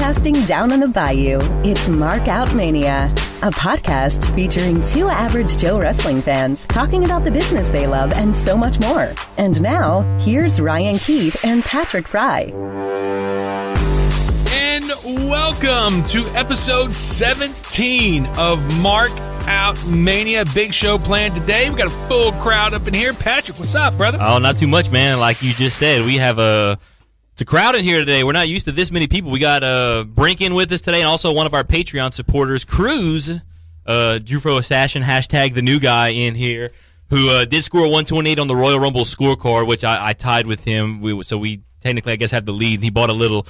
Broadcasting down in the bayou, it's Mark Out Mania, a podcast featuring two average Joe wrestling fans talking about the business they love and so much more. And now, here's Ryan Keith and Patrick Fry. And welcome to episode 17 of Mark Out Mania. Big show planned today. We got a full crowd up in here. Patrick, what's up, brother? Oh, not too much, man. Like you just said, we have it's a crowd in here today. We're not used to this many people. We got Brinken with us today, and also one of our Patreon supporters, Cruz, Jufro Assassin, hashtag the new guy in here, who did score 128 on the Royal Rumble scorecard, which I tied with him. So we technically, I guess, have the lead. He bought a little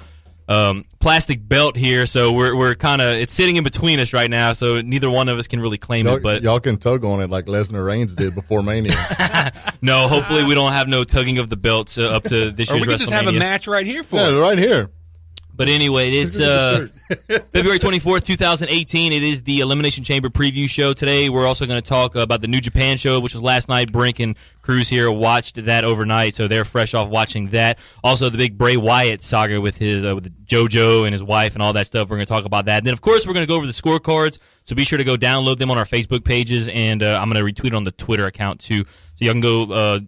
plastic belt here, so we're kind of, it's sitting in between us right now, so neither one of us can really claim it. But y'all can tug on it like Lesnar Reigns did before Mania. No, hopefully we don't have no tugging of the belts up to this year's WrestleMania. Or we can just have a match right here for it. Right here. But anyway, it's February 24th, 2018. It is the Elimination Chamber preview show. Today we're also going to talk about the New Japan show, which was last night. Brink and Cruz here watched that overnight, so they're fresh off watching that. Also, the big Bray Wyatt saga with his with JoJo and his wife and all that stuff. We're going to talk about that. And then, of course, we're going to go over the scorecards, so be sure to go download them on our Facebook pages, and I'm going to retweet it on the Twitter account, too. So y'all can go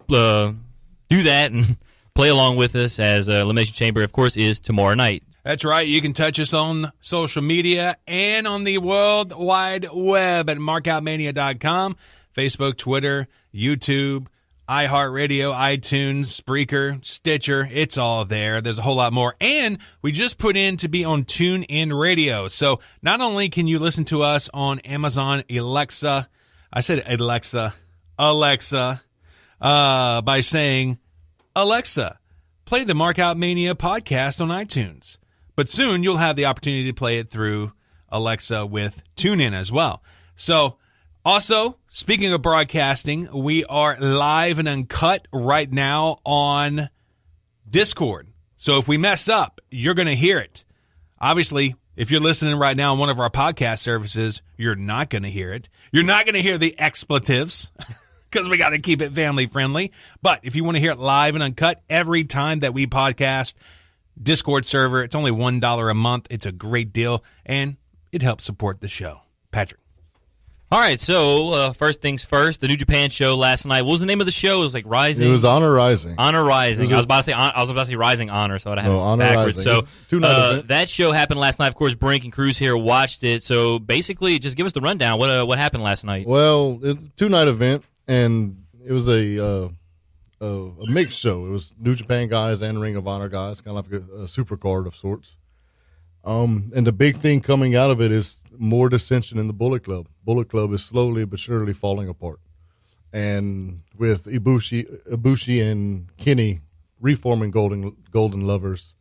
do that and play along with us, as Elimination Chamber, of course, is tomorrow night. That's right. You can touch us on social media and on the World Wide Web at MarkOutMania.com, Facebook, Twitter, YouTube, iHeartRadio, iTunes, Spreaker, Stitcher. It's all there. There's a whole lot more. And we just put in to be on TuneIn Radio. So not only can you listen to us on Amazon Alexa, I said Alexa, by saying, Alexa, play the Mark Out Mania podcast on iTunes. But soon you'll have the opportunity to play it through Alexa with TuneIn as well. So, also, speaking of broadcasting, we are live and uncut right now on Discord. So if we mess up, you're going to hear it. Obviously, if you're listening right now on one of our podcast services, you're not going to hear it. You're not going to hear the expletives, because we got to keep it family friendly. But if you want to hear it live and uncut every time that we podcast, Discord server, it's only $1 a month. It's a great deal, and it helps support the show. Patrick. All right, so first things first, the New Japan show last night. What was the name of the show? It was like Rising. It was Honor Rising. Honor Rising. I was about to say Rising Honor, so I'd have it backwards. Rising. So that show happened last night. Of course, Brink and Cruz here watched it. So basically, just give us the rundown. What happened last night? Well, it was a two-night event, and it was a mixed show. It was New Japan guys and Ring of Honor guys, kind of like a super card of sorts. And the big thing coming out of it is more dissension in the Bullet Club. Bullet Club is slowly but surely falling apart. And with Ibushi and Kenny reforming Golden Lovers,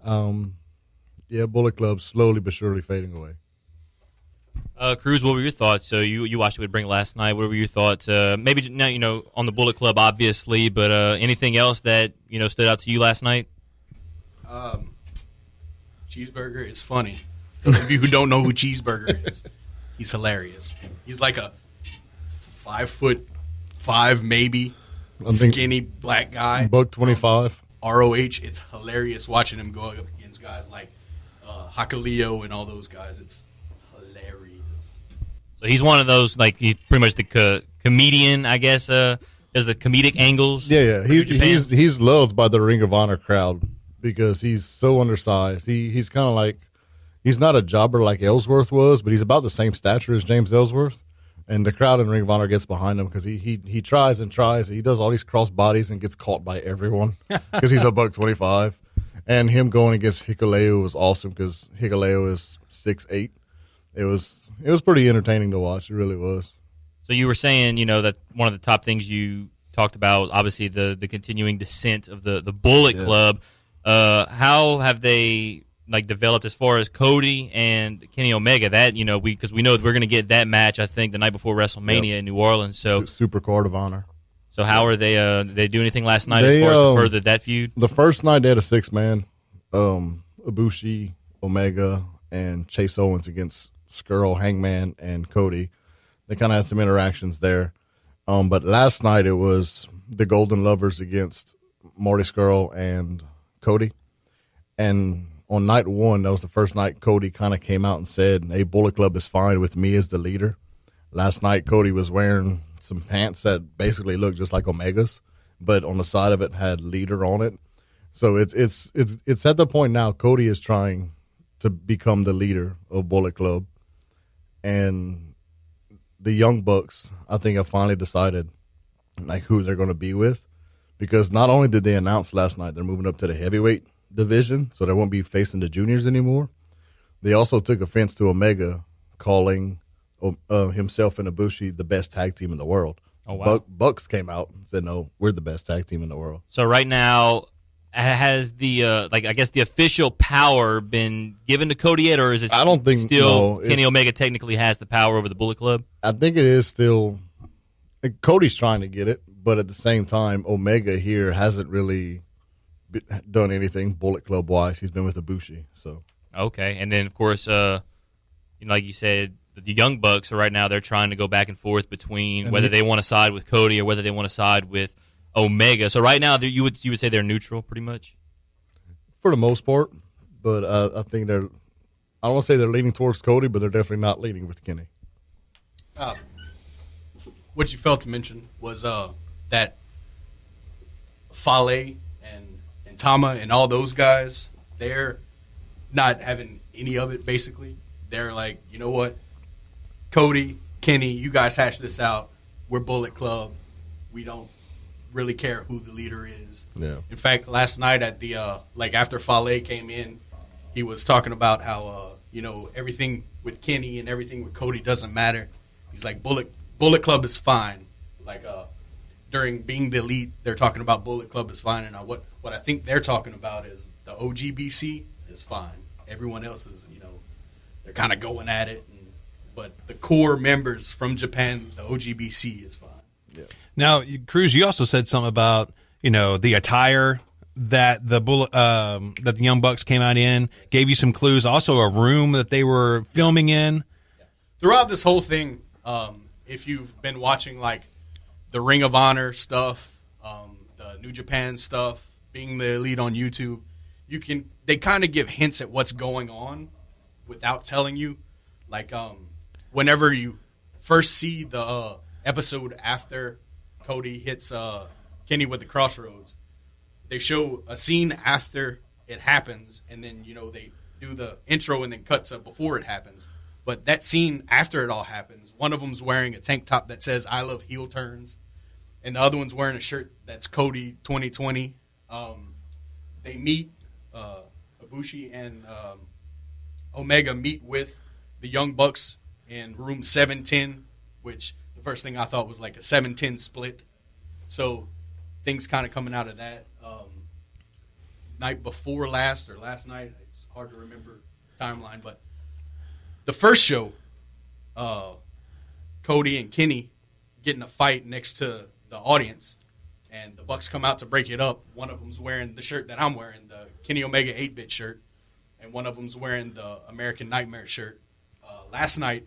Bullet Club slowly but surely fading away. Cruz, what were your thoughts? So you watched it with Brink last night. What were your thoughts? Maybe now, on the Bullet Club, obviously, but anything else that stood out to you last night? Cheeseburger is funny. Those of you who don't know who Cheeseburger is, he's hilarious. He's like a 5'5" maybe, skinny black guy. $125. ROH. It's hilarious watching him go up against guys like Hakaleo and all those guys. It's hilarious. So he's one of those, like, he's pretty much the comedian, I guess. There's the comedic angles. Yeah. He's loved by the Ring of Honor crowd because he's so undersized. He's kind of like, he's not a jobber like Ellsworth was, but he's about the same stature as James Ellsworth. And the crowd in Ring of Honor gets behind him because he tries and tries. He does all these cross bodies and gets caught by everyone because he's $125. And him going against Hikuleo was awesome because Hikuleo is 6'8". It was pretty entertaining to watch. It really was. So you were saying, that one of the top things you talked about, obviously the continuing descent of the Bullet Club. How have they developed as far as Cody and Kenny Omega? That because we know that we're going to get that match, I think, the night before WrestleMania in New Orleans. So super card of honor. So how are they? Did they do anything last night as far as to further that feud? The first night they had a 6-man, Ibushi, Omega, and Chase Owens against Skrull, Hangman, and Cody. They kind of had some interactions there. But last night it was the Golden Lovers against Marty Skrull and Cody. And on night one, that was the first night Cody kind of came out and said, hey, Bullet Club is fine with me as the leader. Last night, Cody was wearing some pants that basically looked just like Omega's, but on the side of it had leader on it. So it's at the point now Cody is trying to become the leader of Bullet Club. And the Young Bucks, I think, have finally decided like who they're going to be with. Because not only did they announce last night they're moving up to the heavyweight division, so they won't be facing the juniors anymore, they also took offense to Omega calling himself and Ibushi the best tag team in the world. Oh, wow. Bucks came out and said, no, we're the best tag team in the world. So right now, has the I guess the official power been given to Cody yet, or is it? I don't think still Kenny Omega technically has the power over the Bullet Club. I think it is still. Cody's trying to get it, but at the same time, Omega here hasn't really done anything Bullet Club wise. He's been with Ibushi, so okay. And then of course, like you said, the Young Bucks are right now they're trying to go back and forth between whether they want to side with Cody or whether they want to side with Omega. So right now, you would say they're neutral, pretty much, for the most part. But I think they're. I don't want to say they're leaning towards Cody, but they're definitely not leaning with Kenny. What you failed to mention was that Fale and Tama and all those guys, they're not having any of it. Basically, they're like, you know what, Cody, Kenny, you guys hash this out. We're Bullet Club. We don't really care who the leader is. Yeah. In fact, last night at the after Fale came in, he was talking about how everything with Kenny and everything with Cody doesn't matter. He's like Bullet Club is fine. Like during being the elite, they're talking about Bullet Club is fine, and what I think they're talking about is the OGBC is fine. Everyone else is they're kind of going at it, but the core members from Japan, the OGBC is fine. Yeah. Now, Cruz, you also said something about the attire that the Young Bucks came out in, gave you some clues. Also, a room that they were filming in. Throughout this whole thing, if you've been watching like the Ring of Honor stuff, the New Japan stuff, being the elite on YouTube, they kind of give hints at what's going on without telling you. Like whenever you first see the episode after Cody hits Kenny with the crossroads, they show a scene after it happens, and then they do the intro and then cut to before it happens. But that scene after it all happens, one of them's wearing a tank top that says "I love heel turns," and the other one's wearing a shirt that's Cody 2020. They meet Ibushi and Omega meet with the Young Bucks in room 710, which the first thing I thought was like a 7-10 split. So things kind of coming out of that. Night before last or last night, it's hard to remember the timeline, but the first show, Cody and Kenny get in a fight next to the audience, and the Bucks come out to break it up. One of them's wearing the shirt that I'm wearing, the Kenny Omega 8-bit shirt, and one of them's wearing the American Nightmare shirt. Last night,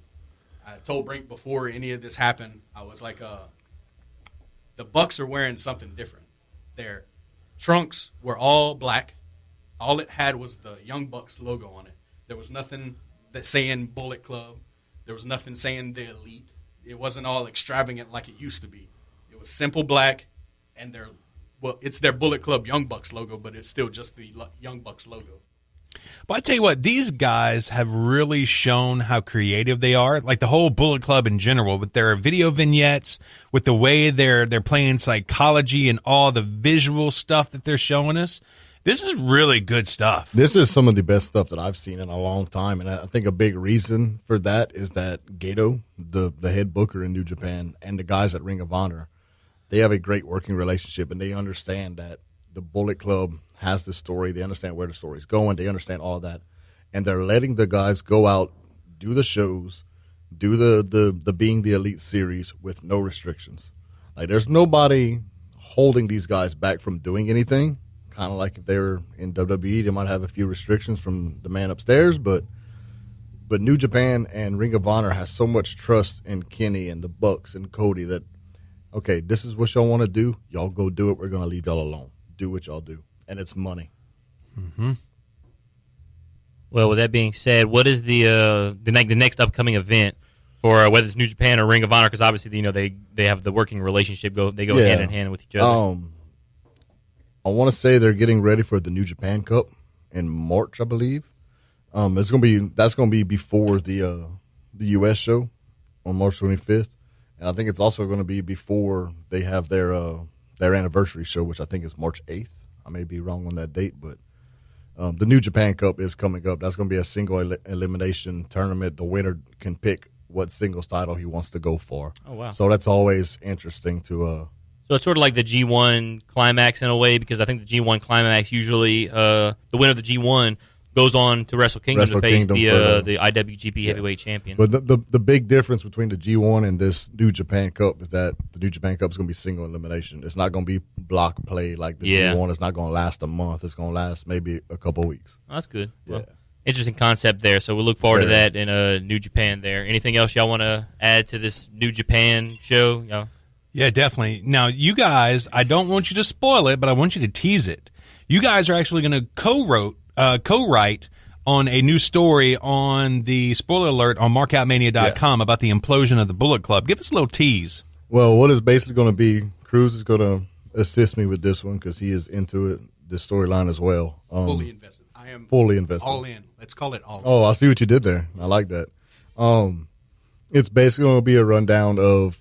I told Brink before any of this happened, I was like, the Bucks are wearing something different. Their trunks were all black. All it had was the Young Bucks logo on it. There was nothing that saying Bullet Club. There was nothing saying the Elite. It wasn't all extravagant like it used to be. It was simple black, and it's their Bullet Club Young Bucks logo, but it's still just the Young Bucks logo. But I tell you what, these guys have really shown how creative they are. Like the whole Bullet Club in general, with their video vignettes, with the way they're playing psychology and all the visual stuff that they're showing us. This is really good stuff. This is some of the best stuff that I've seen in a long time, and I think a big reason for that is that Gato, the head booker in New Japan, and the guys at Ring of Honor, they have a great working relationship, and they understand that the Bullet Club has the story. They understand where the story's going. They understand all of that, and they're letting the guys go out, do the shows, do the Being the Elite series with no restrictions. Like there's nobody holding these guys back from doing anything. Kind of like if they were in WWE, they might have a few restrictions from the man upstairs, but New Japan and Ring of Honor has so much trust in Kenny and the Bucks and Cody that, okay, this is what y'all want to do. Y'all go do it. We're going to leave y'all alone. Do what y'all do. And it's money. Mm-hmm. Well, with that being said, what is the next upcoming event for whether it's New Japan or Ring of Honor? Because obviously, they have the working relationship. They go hand in hand with each other. I want to say they're getting ready for the New Japan Cup in March, I believe. That's gonna be before the U.S. show on March 25th, and I think it's also going to be before they have their anniversary show, which I think is March 8th. I may be wrong on that date, but the New Japan Cup is coming up. That's going to be a single elimination tournament. The winner can pick what singles title he wants to go for. Oh, wow. So that's always interesting to So it's sort of like the G1 Climax in a way, because I think the G1 Climax usually the winner of the G1 goes on to Wrestle Kingdom to face the IWGP Heavyweight Champion. But the big difference between the G1 and this New Japan Cup is that the New Japan Cup is going to be single elimination. It's not going to be block play like the G1. It's not going to last a month. It's going to last maybe a couple weeks. Oh, that's good. Yeah. Well, interesting concept there. So we'll look forward to that in New Japan there. Anything else y'all want to add to this New Japan show? Y'all? Yeah, definitely. Now, you guys, I don't want you to spoil it, but I want you to tease it. You guys are actually going to co-write on a new story on the spoiler alert on MarkOutMania.com about the implosion of the Bullet Club. Give us a little tease. Well, what is basically going to be, Cruz is going to assist me with this one because he is into it, this storyline as well. Fully invested. I am fully invested. All in. Let's call it all in. Oh, I see what you did there. I like that. It's basically going to be a rundown of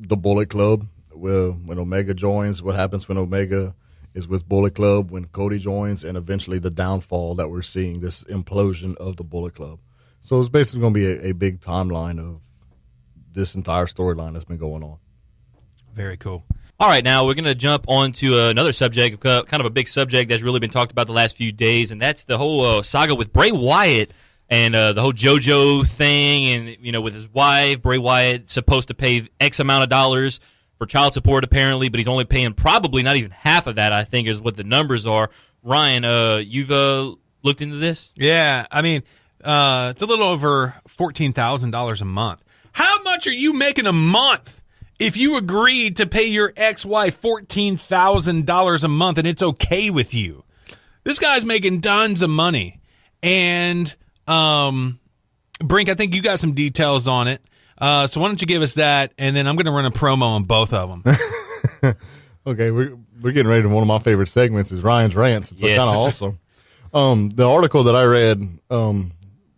the Bullet Club, when Omega joins, what happens when Omega is with Bullet Club, when Cody joins, and eventually the downfall that we're seeing, this implosion of the Bullet Club. So it's basically going to be a big timeline of this entire storyline that's been going on. Very cool. All right, now we're going to jump on to another subject, kind of a big subject that's really been talked about the last few days, and that's the whole saga with Bray Wyatt and the whole JoJo thing, and with his wife. Bray Wyatt supposed to pay X amount of dollars for child support apparently, but he's only paying probably not even half of that, I think, is what the numbers are. Ryan, you've looked into this? Yeah, I mean, it's a little over $14,000 a month. How much are you making a month if you agreed to pay your ex-wife $14,000 a month and it's okay with you? This guy's making tons of money. And Brink, I think you got some details on it. So why don't you give us that, and then I'm going to run a promo on both of them. Okay, we're getting ready to one of my favorite segments is Ryan's Rants. It's kind of awesome. The article that I read,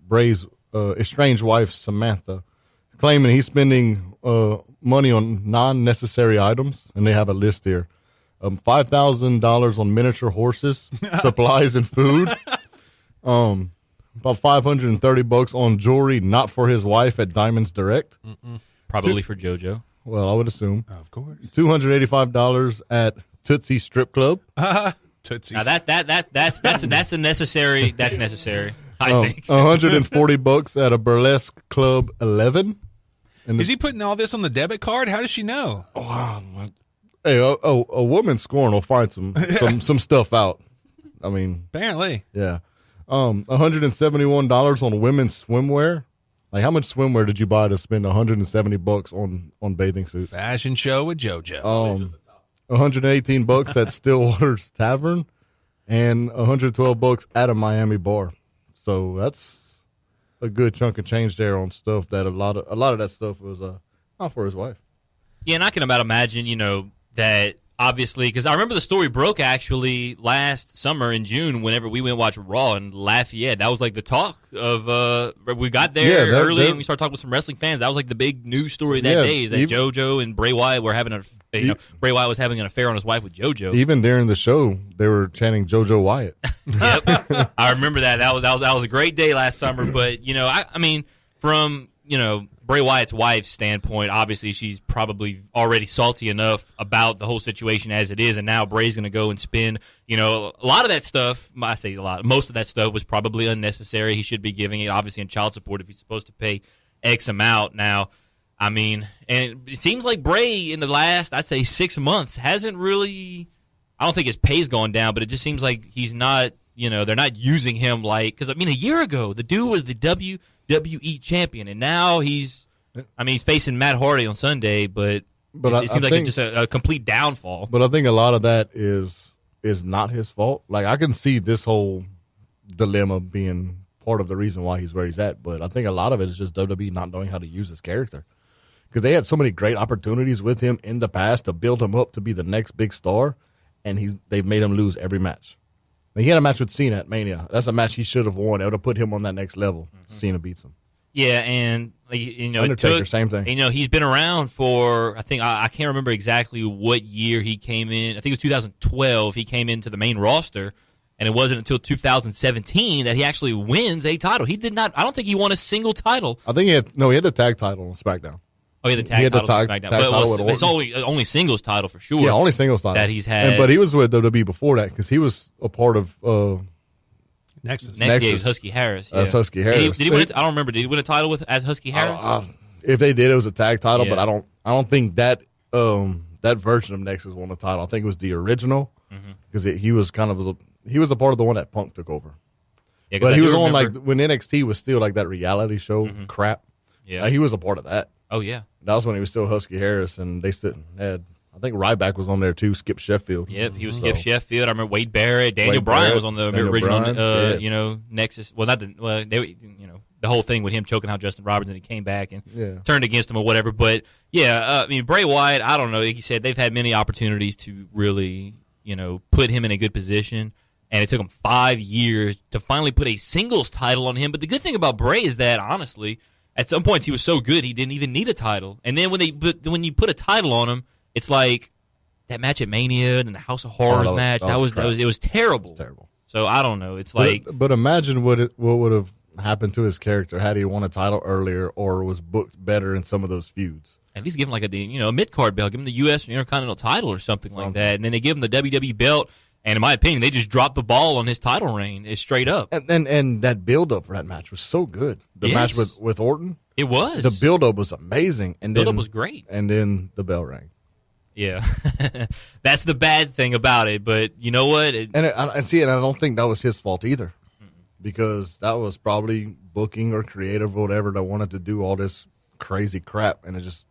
Bray's estranged wife, Samantha, claiming he's spending money on non-necessary items, and they have a list here. $5,000 on miniature horses, supplies, and food. About $530 on jewelry not for his wife at Diamonds Direct. Probably for JoJo. Well, I would assume. Of course. $285 at Tootsie Strip Club. Tootsies. Now that's a necessary. That's necessary. I think. $140 at a Burlesque Club 11. Is he putting all this on the debit card? How does she know? Hey, a woman scorn will find some stuff out. I mean, apparently, yeah. $171 on women's swimwear. Like, how much swimwear did you buy to spend $170 on bathing suits? Fashion show with JoJo. $118 at Stillwater's Tavern, and $112 at a Miami bar. So that's a good chunk of change there on stuff that a lot of that stuff was not for his wife. Yeah, and I can about imagine, that obviously, because I remember the story broke actually last summer in June whenever we went and watched Raw in Lafayette. That was like the talk of, we got there early and we started talking with some wrestling fans. That was like the big news story that day is that JoJo and Bray Wyatt were having Bray Wyatt was having an affair on his wife with JoJo. Even during the show, they were chanting JoJo Wyatt. Yep. I remember that. That was a great day last summer. But, I mean, from, Bray Wyatt's wife's standpoint, obviously she's probably already salty enough about the whole situation as it is, and now Bray's going to go and spend, a lot of that stuff, I say a lot, most of that stuff was probably unnecessary. He should be giving it, obviously, in child support if he's supposed to pay X amount. Now, I mean, and it seems like Bray in the last, I'd say 6 months, hasn't really, I don't think his pay's gone down, but it just seems like he's not, they're not using him like, because, I mean, a year ago, the dude was the WWE champion, and now he's facing Matt Hardy on Sunday, but it seems like it's just a complete downfall. But I think a lot of that is not his fault. Like, I can see this whole dilemma being part of the reason why he's where he's at. But I think a lot of it is just WWE not knowing how to use his character. Because they had so many great opportunities with him in the past to build him up to be the next big star, and they've made him lose every match. He had a match with Cena at Mania. That's a match he should have won. It would have put him on that next level. Cena beats him. Yeah, and Undertaker, same thing. He's been around for, I think, I can't remember exactly what year he came in. I think it was 2012. He came into the main roster, and it wasn't until 2017 that he actually wins a title. He did not. I don't think he won a single title. I think he had the tag title on SmackDown. Oh, yeah, the tag title. Title it's only singles title for sure. Yeah, only singles title that he's had. But he was with WWE before that because he was a part of Nexus. Yeah, he was Husky Harris. Yeah. That's Husky Harris. Did he win I don't remember. Did he win a title as Husky Harris? If they did, it was a tag title, but I don't think that that version of Nexus won a title. I think it was the original because he was a part of the one that Punk took over. Yeah, but he was on like when NXT was still like that reality show crap. Yeah, he was a part of that. Oh yeah, that was when he was still Husky Harris, and they still had. I think Ryback was on there too. Skip Sheffield. Yep, he was Skip Sheffield. I remember Wade Barrett, Daniel Bryan was on the original, Nexus. Well, not the the whole thing with him choking out Justin Roberts, and he came back and turned against him or whatever. But I mean Bray Wyatt. I don't know. Like you said, they've had many opportunities to really put him in a good position, and it took him 5 years to finally put a singles title on him. But the good thing about Bray is that honestly, at some points he was so good he didn't even need a title, and then when you put a title on him. It's like that match at Mania and the House of Horrors match. It was terrible. It was terrible. So I don't know. It's like, but imagine what would have happened to his character had he won a title earlier or was booked better in some of those feuds. At least give him like a mid card belt, give him the U.S. Intercontinental title or something like that, and then they give him the WWE belt. And in my opinion, they just dropped the ball on his title reign. It's straight up. And that build up for that match was so good. The match with Orton, it was. The build up was amazing, and build up was great. And then the bell rang. Yeah, that's the bad thing about it. But you know what? And I don't think that was his fault either, because that was probably booking or creative or whatever that wanted to do all this crazy crap. And it just,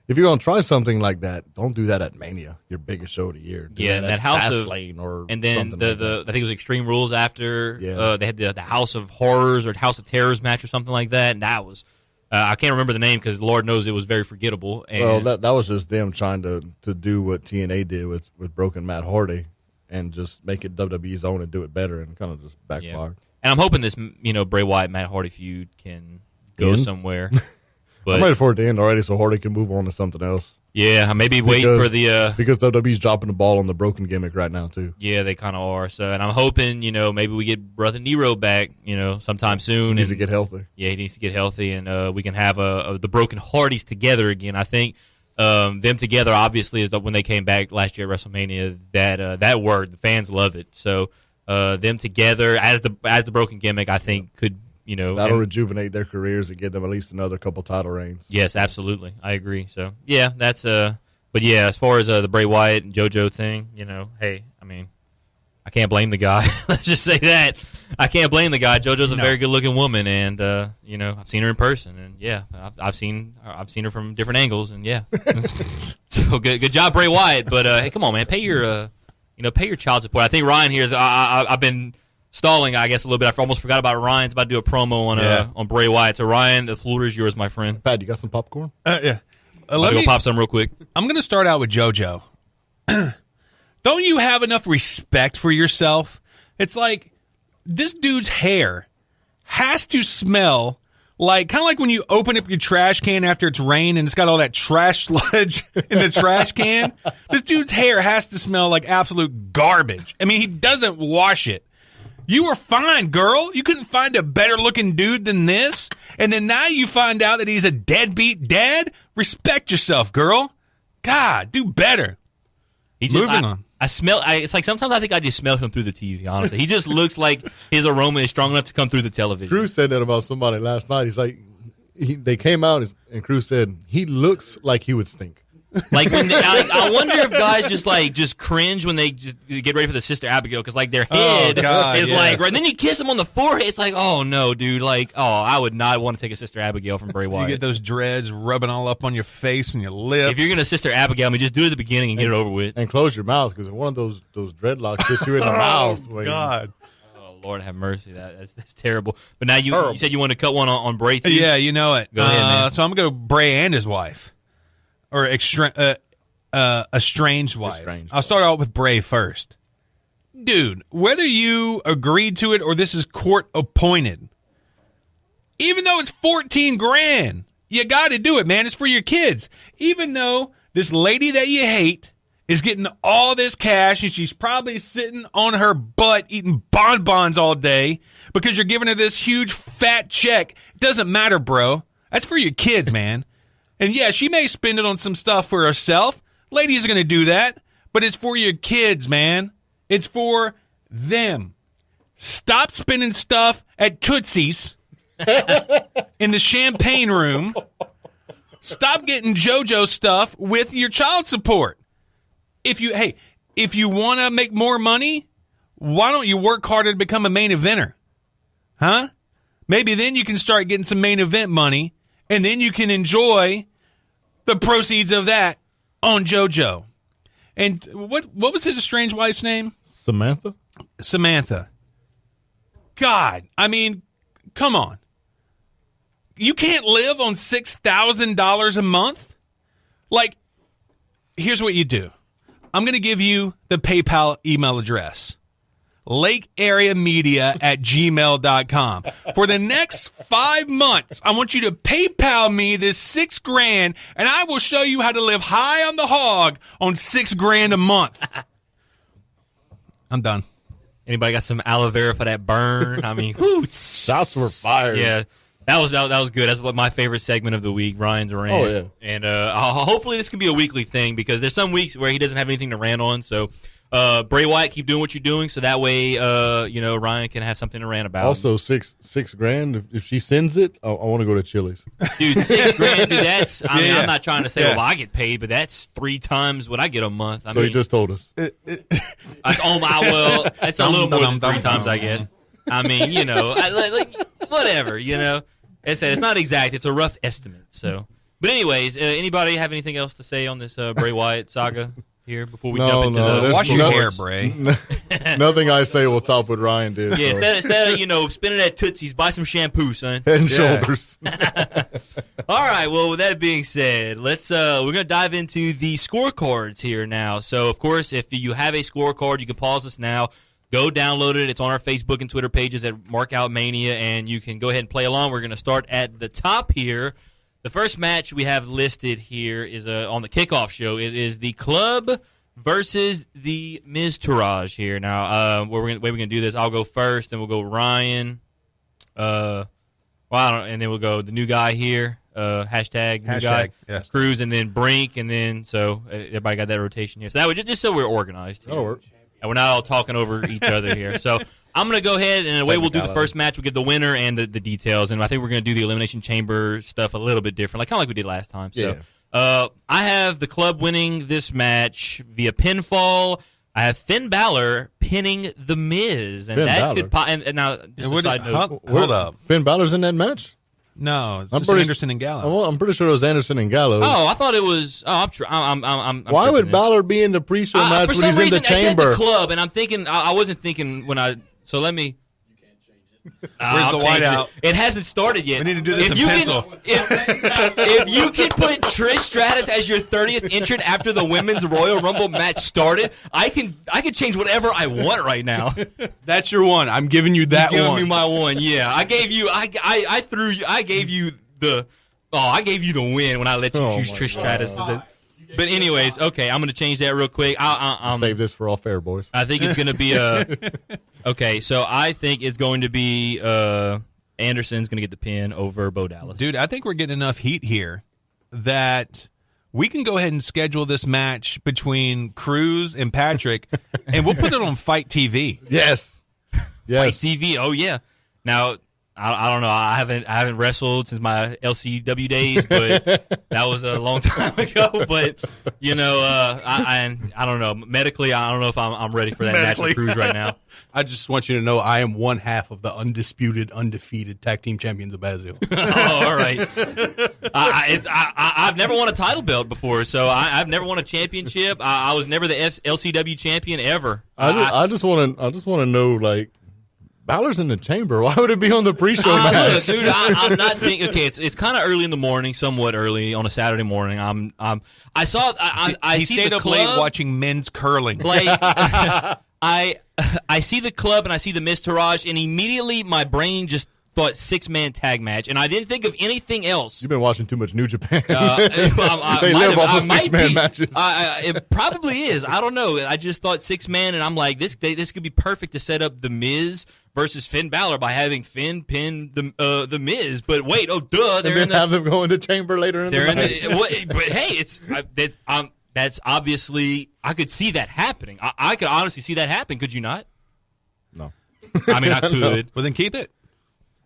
if you're gonna try something like that, don't do that at Mania, your biggest show of the year. Do that House of Fastlane or and then the I think it was Extreme Rules after. Yeah. They had the House of Horrors or House of Terrors match or something like that, and that was. I can't remember the name because Lord knows it was very forgettable. And that was just them trying to do what TNA did with Broken Matt Hardy and just make it WWE's own and do it better, and kind of just backfired. Yeah. And I'm hoping this Bray Wyatt Matt Hardy feud can go somewhere. But I'm ready for it to end already so Hardy can move on to something else. Yeah, maybe wait for the because WWE's dropping the ball on the broken gimmick right now too. Yeah, they kind of are. So, and I'm hoping maybe we get Brother Nero back sometime soon. He needs to get healthy. Yeah, he needs to get healthy, and we can have the Broken Hardys together again. I think them together obviously is when they came back last year at WrestleMania. That word the fans love it. So them together as the broken gimmick, I think could. That'll rejuvenate their careers and give them at least another couple title reigns. Yes, absolutely. I agree. So, yeah, that's but yeah, as far as the Bray Wyatt and JoJo thing, hey, I mean, I can't blame the guy. Let's just say that. I can't blame the guy. JoJo's a very good-looking woman, and I've seen her in person, and yeah, I've seen her from different angles, and yeah. So good job, Bray Wyatt, but hey, come on, man, pay your child support. I think Ryan here is I've been stalling, I guess, a little bit. I almost forgot about Ryan's about to do a promo on Bray Wyatt. So, Ryan, the floor is yours, my friend. Pat, you got some popcorn? Yeah. Let me go pop some real quick. I'm going to start out with JoJo. Don't you have enough respect for yourself? It's like this dude's hair has to smell like kind of like when you open up your trash can after it's rained and it's got all that trash sludge in the trash can. This dude's hair has to smell like absolute garbage. I mean, he doesn't wash it. You were fine, girl. You couldn't find a better-looking dude than this? And then now you find out that he's a deadbeat dad? Respect yourself, girl. God, do better. Moving on. It's like sometimes I think I just smell him through the TV, honestly. He just looks like his aroma is strong enough to come through the television. Cruz said that about somebody last night. He's like, they came out and Cruz said, he looks like he would stink. Like when I wonder if guys just cringe when they just get ready for the Sister Abigail because like their head is like right. And then you kiss them on the forehead. It's like, oh no, dude. Like, I would not want to take a Sister Abigail from Bray Wyatt. You get those dreads rubbing all up on your face and your lips. If you're gonna Sister Abigail, just do it at the beginning and get it over with. And close your mouth because one of those dreadlocks hits you in the mouth. God. Oh Lord have mercy. That's terrible. But now you said you want to cut one on Bray too? Yeah, you know it. Go ahead, man. So I'm going to go Bray and his wife. Or estranged wife. Estranged I'll start out with Bray first. Dude, whether you agreed to it or this is court appointed, even though it's 14 grand, you got to do it, man. It's for your kids. Even though this lady that you hate is getting all this cash and she's probably sitting on her butt eating bonbons all day because you're giving her this huge fat check. It doesn't matter, bro. That's for your kids, man. And yeah, she may spend it on some stuff for herself. Ladies are going to do that, but it's for your kids, man. It's for them. Stop spending stuff at Tootsie's in the champagne room. Stop getting JoJo stuff with your child support. If you want to make more money, why don't you work harder to become a main eventer? Huh? Maybe then you can start getting some main event money, and then you can enjoy the proceeds of that on JoJo. And what was his estranged wife's name? Samantha. God, I mean, come on. You can't live on $6,000 a month? Like, here's what you do. I'm going to give you the PayPal email address. LakeAreaMedia@gmail.com. For the next 5 months, I want you to PayPal me this $6,000, and I will show you how to live high on the hog on $6,000 a month. I'm done. Anybody got some aloe vera for that burn? I mean, whoo, Shots were fired. Yeah, that was good. That's what my favorite segment of the week, Ryan's rant. Oh, yeah. And hopefully this can be a weekly thing because there's some weeks where he doesn't have anything to rant on. So Bray Wyatt, keep doing what you're doing, so that way Ryan can have something to rant about. Also, $6,000. If she sends it, I want to go to Chili's. Dude, $6,000. Dude, that's. I mean, Yeah. I'm not trying to say, well, I get paid, but that's 3 times what I get a month. I So mean, he just told us. That's a little more than 3 times, I guess. I mean, whatever. It's not exact. It's a rough estimate. So, but anyways, anybody have anything else to say on this Bray Wyatt saga here before we jump into the Wash your hair, Bray. Nothing I say will top what Ryan did. Yeah, so. instead of spinning at Tootsie's, buy some shampoo, son. Head and shoulders. All right. Well, with that being said, we're gonna dive into the scorecards here now. So, of course, if you have a scorecard, you can pause us now. Go download it. It's on our Facebook and Twitter pages at MarkOutMania, and you can go ahead and play along. We're gonna start at the top here. The first match we have listed here is on the kickoff show. It is the Club versus the Miztourage here. Now, way we're going to do this, I'll go first, and we'll go Ryan. And then we'll go the new guy here. Hashtag new guy. Yes. Cruz, and then Brink, and then so everybody got that rotation here. So that was just so we're organized here. That'll work. And we're not all talking over each other here. So I'm going to go ahead, and the way we'll do the first match, we'll give the winner and the details. And I think we're going to do the Elimination Chamber stuff a little bit different, kind of like we did last time. So I have the Club winning this match via pinfall. I have Finn Balor pinning The Miz. And Finn that Balor? and now, just a side note. Hold up. Finn Balor's in that match? No, it's I'm just pretty- Anderson and Gallo. Well, I'm pretty sure it was Anderson and Gallows. Oh, I thought it was. Oh, I'm Why would tripping. Balor be in the pre-show match For when some he's in reason, the I said chamber? the Club, and I'm thinking. I wasn't thinking when I. So let me. Where's the whiteout? It hasn't started yet. We need to do this in you pencil. If you can put Trish Stratus as your 30th entrant after the Women's Royal Rumble match started, I can change whatever I want right now. That's your one. I'm giving you that Give one. me my one. Yeah, I gave you. I gave you the. Oh, I gave you the win when I let you choose Trish Stratus. But anyways, okay, I'm going to change that real quick. Save this for all fair, boys. I think it's going to be a. Okay, so I think it's going to be Anderson's going to get the pin over Bo Dallas. Dude, I think we're getting enough heat here that we can go ahead and schedule this match between Cruz and Patrick, and we'll put it on Fight TV. Yes. Fight Yes. TV. Oh yeah. Now I don't know. I haven't wrestled since my LCW days, but that was a long time ago. But I don't know. Medically, I don't know if I'm ready for that match with Cruz right now. I just want you to know I am one half of the undefeated tag team champions of Bazil. Oh, all right. I've never won a title belt before, so I've never won a championship. I was never the LCW champion ever. I just want to know, like, Balor's in the chamber. Why would it be on the pre-show match? Look, dude, I'm not thinking. Okay, it's kind of early in the morning, somewhat early on a Saturday morning. I saw. I he see stayed the up club, late watching men's curling. Like, I see the club and I see the Miz Taraj, and immediately my brain just thought 6-man tag match, and I didn't think of anything else. You've been watching too much New Japan. They live off of 6-man matches. It probably is. I don't know. I just thought 6-man, and I'm like, this could be perfect to set up the Miz versus Finn Balor by having Finn pin the Miz. But wait, they're and then have them go in the chamber later in the match. But hey, that's obviously, I could see that happening. I could honestly see that happen. Could you not? No. I mean, I could. No. Well, then keep it.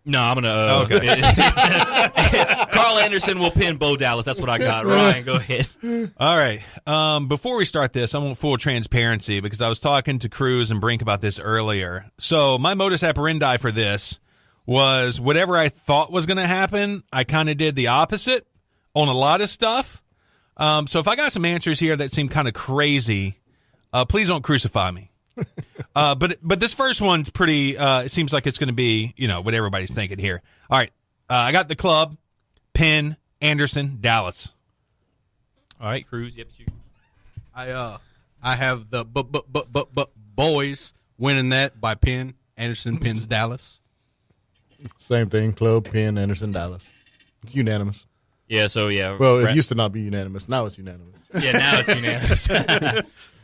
No, I'm going to. Carl Anderson will pin Bo Dallas. That's what I got. Ryan, go ahead. All right. Before we start this, I want full transparency because I was talking to Cruz and Brink about this earlier. So my modus operandi for this was whatever I thought was going to happen, I kind of did the opposite on a lot of stuff. So if I got some answers here that seem kind of crazy, please don't crucify me. But this first one's pretty, it seems like it's going to be, what everybody's thinking here. All right. I got the club, Penn, Anderson, Dallas. All right, Cruz. Yep, it's you. I have the boys winning that by pin. Anderson pins Dallas. Same thing. Club, Penn, Anderson, Dallas. It's unanimous. Yeah, so yeah. Well, it used to not be unanimous. Now it's unanimous. Yeah, now it's unanimous.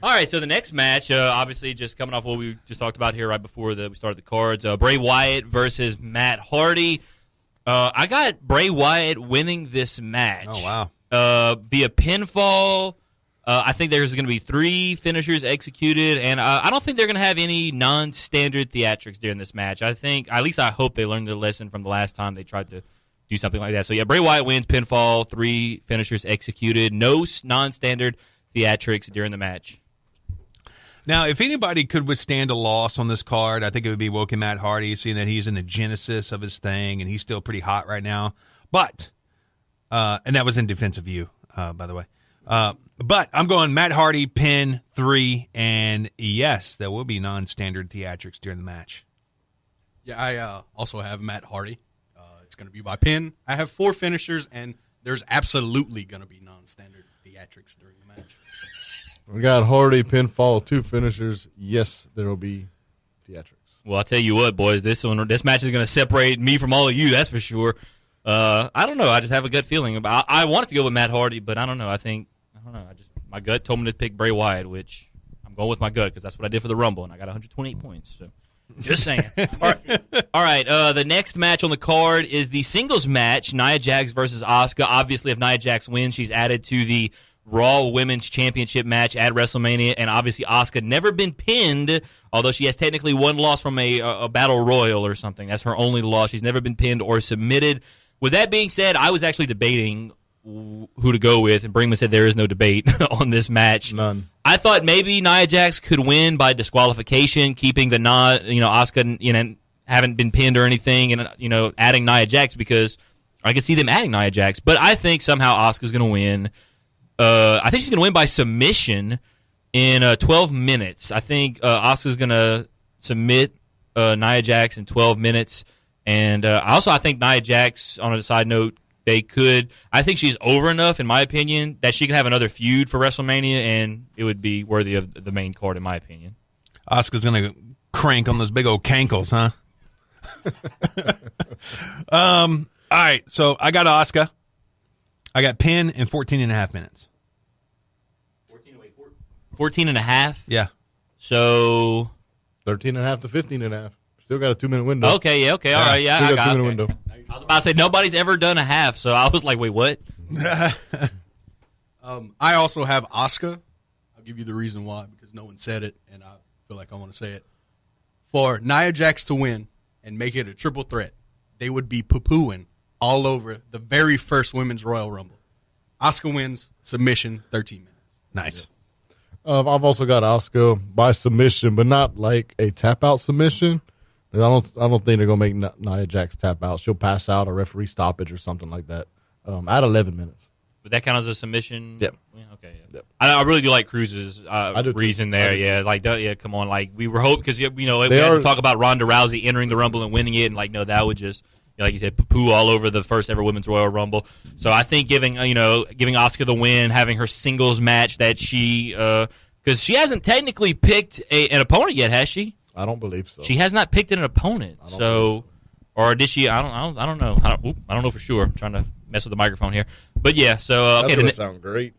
All right, so the next match, obviously just coming off what we just talked about here right before we started the cards, Bray Wyatt versus Matt Hardy. I got Bray Wyatt winning this match. Oh, wow. Via pinfall. I think there's going to be 3 finishers executed, and I don't think they're going to have any non-standard theatrics during this match. I think, at least I hope they learned their lesson from the last time they tried to do something like that. So, yeah, Bray Wyatt wins pinfall, 3 finishers executed, no non-standard theatrics during the match. Now, if anybody could withstand a loss on this card, I think it would be Woken Matt Hardy, seeing that he's in the genesis of his thing, and he's still pretty hot right now. But, and that was in defense of you, by the way. But I'm going Matt Hardy, pin, 3, and yes, there will be non-standard theatrics during the match. Yeah, I also have Matt Hardy. It's going to be by pin. I have 4 finishers, and there's absolutely going to be non-standard theatrics during the match. We got Hardy, pinfall, 2 finishers. Yes, there will be theatrics. Well, I'll tell you what, boys, this match is going to separate me from all of you, that's for sure. I don't know. I just have a gut feeling about. I wanted to go with Matt Hardy, but I don't know. I don't know. My gut told me to pick Bray Wyatt, which I'm going with my gut because that's what I did for the Rumble, and I got 128 points. So, just saying. All right. The next match on the card is the singles match: Nia Jax versus Asuka. Obviously, if Nia Jax wins, she's added to the Raw Women's Championship match at WrestleMania, and obviously Asuka never been pinned, although she has technically one loss from a Battle Royal or something. That's her only loss. She's never been pinned or submitted. With that being said, I was actually debating who to go with, and Brinkman said there is no debate on this match. None. I thought maybe Nia Jax could win by disqualification, keeping the Asuka, haven't been pinned or anything, and adding Nia Jax because I could see them adding Nia Jax. But I think somehow Asuka's going to win. I think she's going to win by submission in 12 minutes. I think Asuka's going to submit Nia Jax in 12 minutes. And I think Nia Jax, on a side note, I think she's over enough, in my opinion, that she can have another feud for WrestleMania, and it would be worthy of the main card, in my opinion. Asuka's going to crank on those big old cankles, huh? All right, so I got Asuka. I got pin in 14 and a half minutes. 14 and a half? Yeah. So 13 and a half to 15 and a half. Still got a 2-minute window. Okay, all right, yeah. Still got a 2-minute okay. window. I was about to say, nobody's ever done a half, so I was like, wait, what? I also have Asuka. I'll give you the reason why, because no one said it, and I feel like I want to say it. For Nia Jax to win and make it a triple threat, they would be poo-pooing all over the very first Women's Royal Rumble. Asuka wins, submission, 13 minutes. Nice. I've also got Asuka by submission, but not like a tap-out submission. I don't think they're going to make Nia Jax tap out. She'll pass out, a referee stoppage or something like that at 11 minutes. Would that count as a submission? Yep. Yeah, okay. Yeah. Yep. I really do like Cruz's do too. reason there. I do Yeah, like yeah, come on, like we were hoping because we had are- to talk about Ronda Rousey entering the Rumble and winning it, and like no, that would just like you said, poo all over the first ever Women's Royal Rumble. So I think giving Asuka the win, having her singles match that she because she hasn't technically picked an opponent yet, has she? I don't believe so. She has not picked an opponent. So, or did she? I don't know. I don't know for sure. I'm trying to mess with the microphone here. But yeah, so That's going to sound great.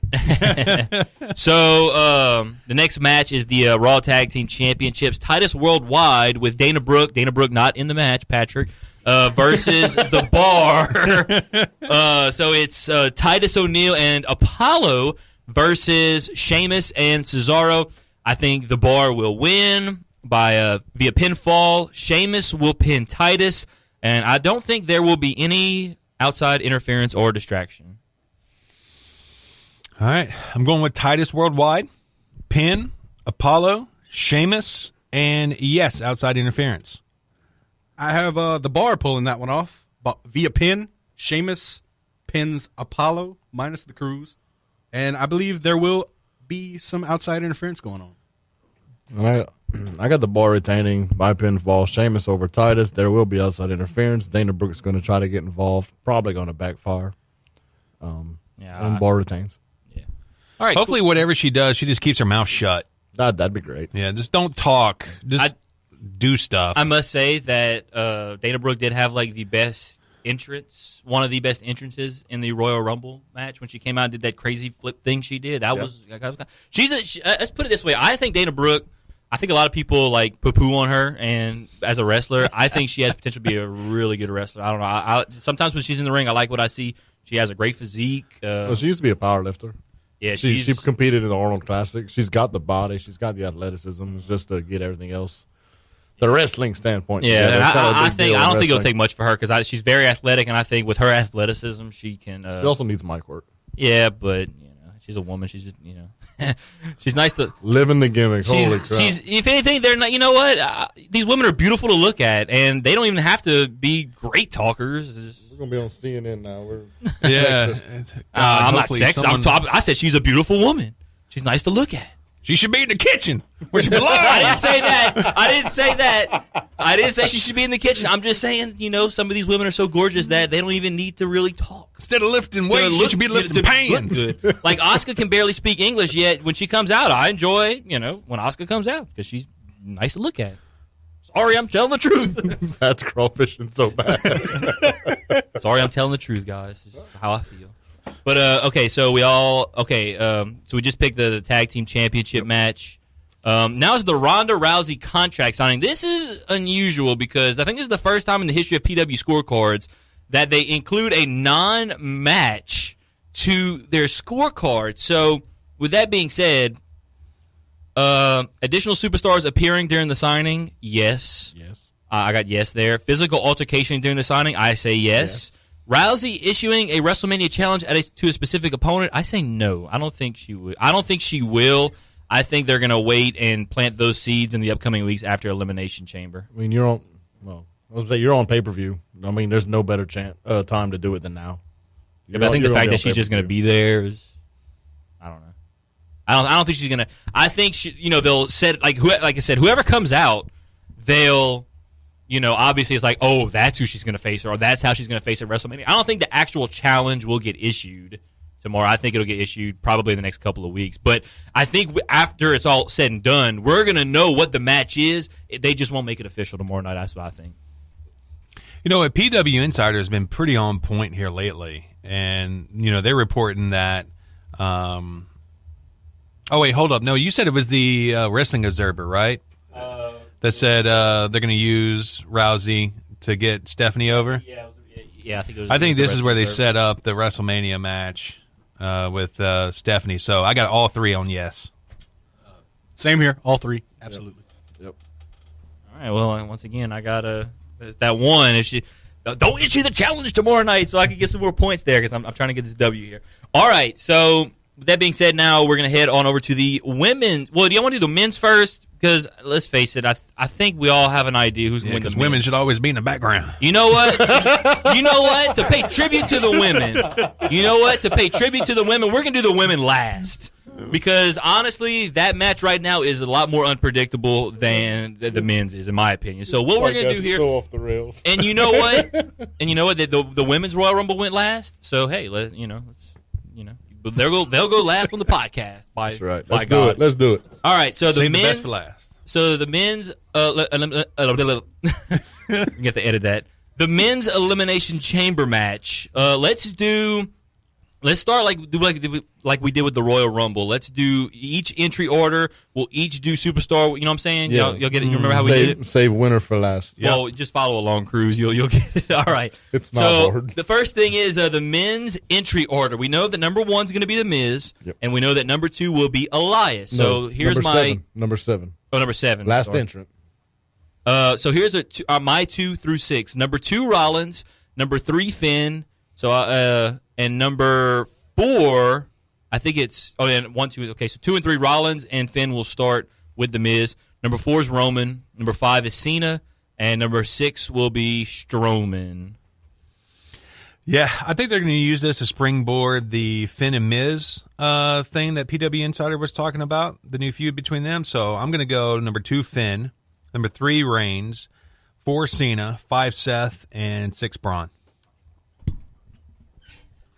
So the next match is the Raw Tag Team Championships. Titus Worldwide with Dana Brooke. Dana Brooke not in the match, Patrick. Versus the Bar. So it's Titus O'Neil and Apollo versus Sheamus and Cesaro. I think the Bar will win by via pinfall. Sheamus will pin Titus, and I don't think there will be any outside interference or distraction. All right. I'm going with Titus Worldwide, pin, Apollo, Sheamus, and yes, outside interference. I have the Bar pulling that one off via pin. Sheamus pins Apollo minus the Cruise, and I believe there will be some outside interference going on. And I got the Bar retaining by pinfall. Sheamus over Titus. There will be outside interference. Dana Brooke's going to try to get involved. Probably going to backfire. And Bar retains. Yeah. All right. Hopefully, cool. whatever she does, she just keeps her mouth shut. That'd be great. Yeah, just don't talk. Just do stuff. I must say that Dana Brooke did have like the best entrance, one of the best entrances in the Royal Rumble match when she came out and did that crazy flip thing she did. That was let's put it this way. I think Dana Brooke. I think a lot of people like poo-poo on her, and as a wrestler, I think she has potential to be a really good wrestler. I don't know. Sometimes when she's in the ring, I like what I see. She has a great physique. Well, she used to be a power lifter. Yeah, she competed in the Arnold Classic. She's got the body. She's got the athleticism. It's just to get everything else. The wrestling standpoint. Yeah, together. and I don't think it'll take much for her because she's very athletic, and I think with her athleticism, she can. She also needs mic work. Yeah, but she's a woman. She's just she's nice to live in the gimmick. Holy crap! She's if anything, they're not. You know what? These women are beautiful to look at, and they don't even have to be great talkers. We're gonna be on CNN now. We're I'm not sexist. I said she's a beautiful woman. She's nice to look at. She should be in the kitchen where she belongs. I didn't say that. I didn't say she should be in the kitchen. I'm just saying, some of these women are so gorgeous that they don't even need to really talk. Instead of lifting weights, she should be lifting pans. Like Asuka can barely speak English, yet when she comes out, I enjoy, when Asuka comes out because she's nice to look at. Sorry, I'm telling the truth. That's crawfishing so bad. Sorry, I'm telling the truth, guys. This is how I feel. But so we just picked the tag team championship match. Now is the Ronda Rousey contract signing. This is unusual because I think this is the first time in the history of PW scorecards that they include a non-match to their scorecard. So with that being said, additional superstars appearing during the signing, yes. I got yes there. Physical altercation during the signing, I say yes. Rousey issuing a WrestleMania challenge to a specific opponent, I say no. I don't think she will. I think they're going to wait and plant those seeds in the upcoming weeks after Elimination Chamber. I mean, you're on pay-per-view. I mean, there's no better time to do it than now. Yeah, but I think the fact that she's just going to be there is, I don't know. I don't think she's going to. I think they'll set like I said, whoever comes out, they'll. Obviously it's like, oh, that's who she's going to face, or that's how she's going to face at WrestleMania. I don't think the actual challenge will get issued tomorrow. I think it'll get issued probably in the next couple of weeks. But I think after it's all said and done, we're going to know what the match is. They just won't make it official tomorrow night. That's what I think. A PW Insider has been pretty on point here lately. And, they're reporting that oh, wait, hold up. No, you said it was the Wrestling Observer, right? That said they're going to use Rousey to get Stephanie over. Yeah, I think it was. I think this is where they set up the WrestleMania match with Stephanie. So I got all three on yes. Same here, all three, absolutely. Yep. All right. Well, once again, I got that one. Don't issue the challenge tomorrow night, so I can get some more points there because I'm trying to get this W here. All right. So with that being said, now we're going to head on over to the women. Well, do you want to do the men's first? because let's face it, I think we all have an idea who's going to win. Because women should always be in the background. You know what? You know what? To pay tribute to the women. You know what? To pay tribute to the women, we're going to do the women last. Because honestly, that match right now is a lot more unpredictable than the men's is, in my opinion. So what we're going to do here, so off the rails. and you know what? The women's Royal Rumble went last. So hey, they'll go last on the podcast. That's right. By God. Let's do it. All right. So Save the the men's. best for last. So the men's. You have to edit that. The men's elimination chamber match. Let's start like we did with the Royal Rumble. Let's do each entry order. We'll each do superstar. You know what I'm saying? Yeah. Y'all get it? You remember how we did it? Save winner for last. Well, just follow along, Cruz. You'll get it. All right. It's not hard. The first thing is the men's entry order. We know that number 1's going to be The Miz, and we know that number 2 will be Elias. So here's number 7. Oh, number 7. Last entrant. So here's my 2 through 6. Number 2, Rollins. Number 3, Finn. So and number 4, I think it's 1, 2. Okay, so 2 and 3, Rollins and Finn will start with The Miz. Number 4 is Roman. Number 5 is Cena, and number 6 will be Strowman. Yeah, I think they're going to use this to springboard the Finn and Miz thing that PW Insider was talking about, the new feud between them. So I'm going to go number 2, Finn, number 3, Reigns, 4, Cena, 5, Seth, and 6, Braun.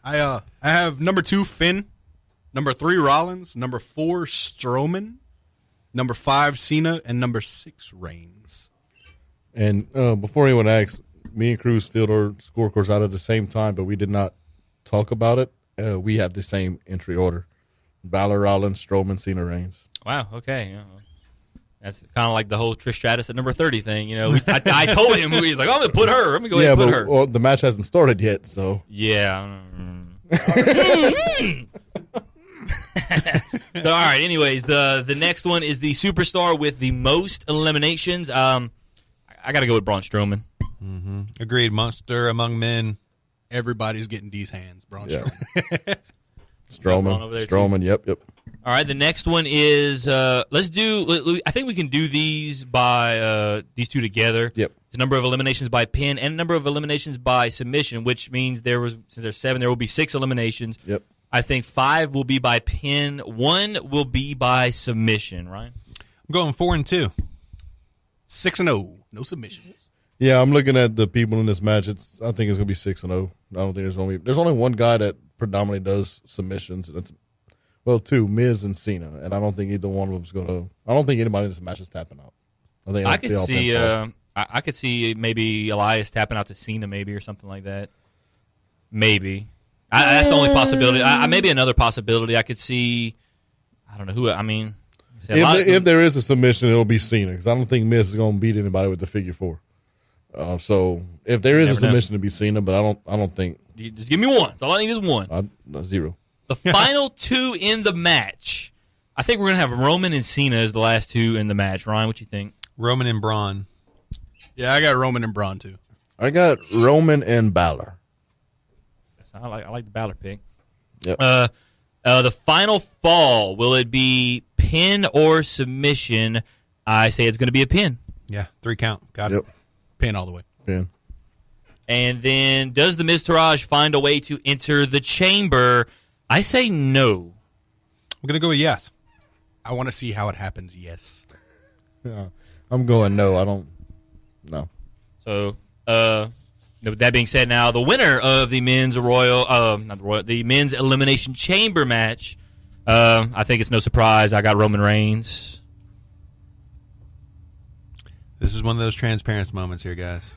I have number 2, Finn, number 3, Rollins, number 4, Strowman, number 5, Cena, and number 6, Reigns. And before anyone asks, me and Cruz filled our scorecards out at the same time, but we did not talk about it. We have the same entry order: Balor, Rollins, Strowman, Cena, Reigns. Wow. Okay. Yeah. That's kind of like the whole Trish Stratus at number 30 thing. You know, I told him, he's like, I'm going to put her. I'm going to go ahead and put her. Well, the match hasn't started yet, so. Yeah. So, all right, anyways, the next one is the superstar with the most eliminations. I got to go with Braun Strowman. Mm-hmm. Agreed. Monster among men. Everybody's getting these hands. Braun Strowman. Strowman, yep. All right, the next one is I think we can do these by these two together. Yep. It's a number of eliminations by pin and a number of eliminations by submission, which means since there's 7, there will be 6 eliminations. Yep. I think 5 will be by pin, 1 will be by submission, Ryan? I'm going 4 and 2. 6-0. No submissions. Yeah, I'm looking at the people in this match. I think it's going to be 6-0. I don't think there's only one guy that predominantly does submissions, and it's 2, Miz and Cena, and I don't think either one of them's going to. I don't think anybody in this match is tapping out. I could see. I could see maybe Elias tapping out to Cena, maybe or something like that. Maybe that's the only possibility. Maybe another possibility. I could see. I don't know who. I mean, if there is a submission, it'll be Cena because I don't think Miz is going to beat anybody with the figure 4. So if there is a submission, to be Cena, but I don't think. Just give me one. That's all I need is one. 0. The final 2 in the match. I think we're gonna have Roman and Cena as the last 2 in the match. Ryan, what you think? Roman and Braun. Yeah, I got Roman and Braun too. I got Roman and Balor. I like the Balor pick. Yep. The final fall, will it be pin or submission? I say it's going to be a pin. Yeah, 3 count. Got Yep. it. Pin all the way. Pin. And then, does the Miztourage find a way to enter the chamber? I say no. I'm going to go with yes. I want to see how it happens. Yes. Yeah. I'm going no. I don't. No. So, with that being said, now the winner of the men's the men's elimination chamber match. I think it's no surprise. I got Roman Reigns. This is one of those transparent moments here, guys.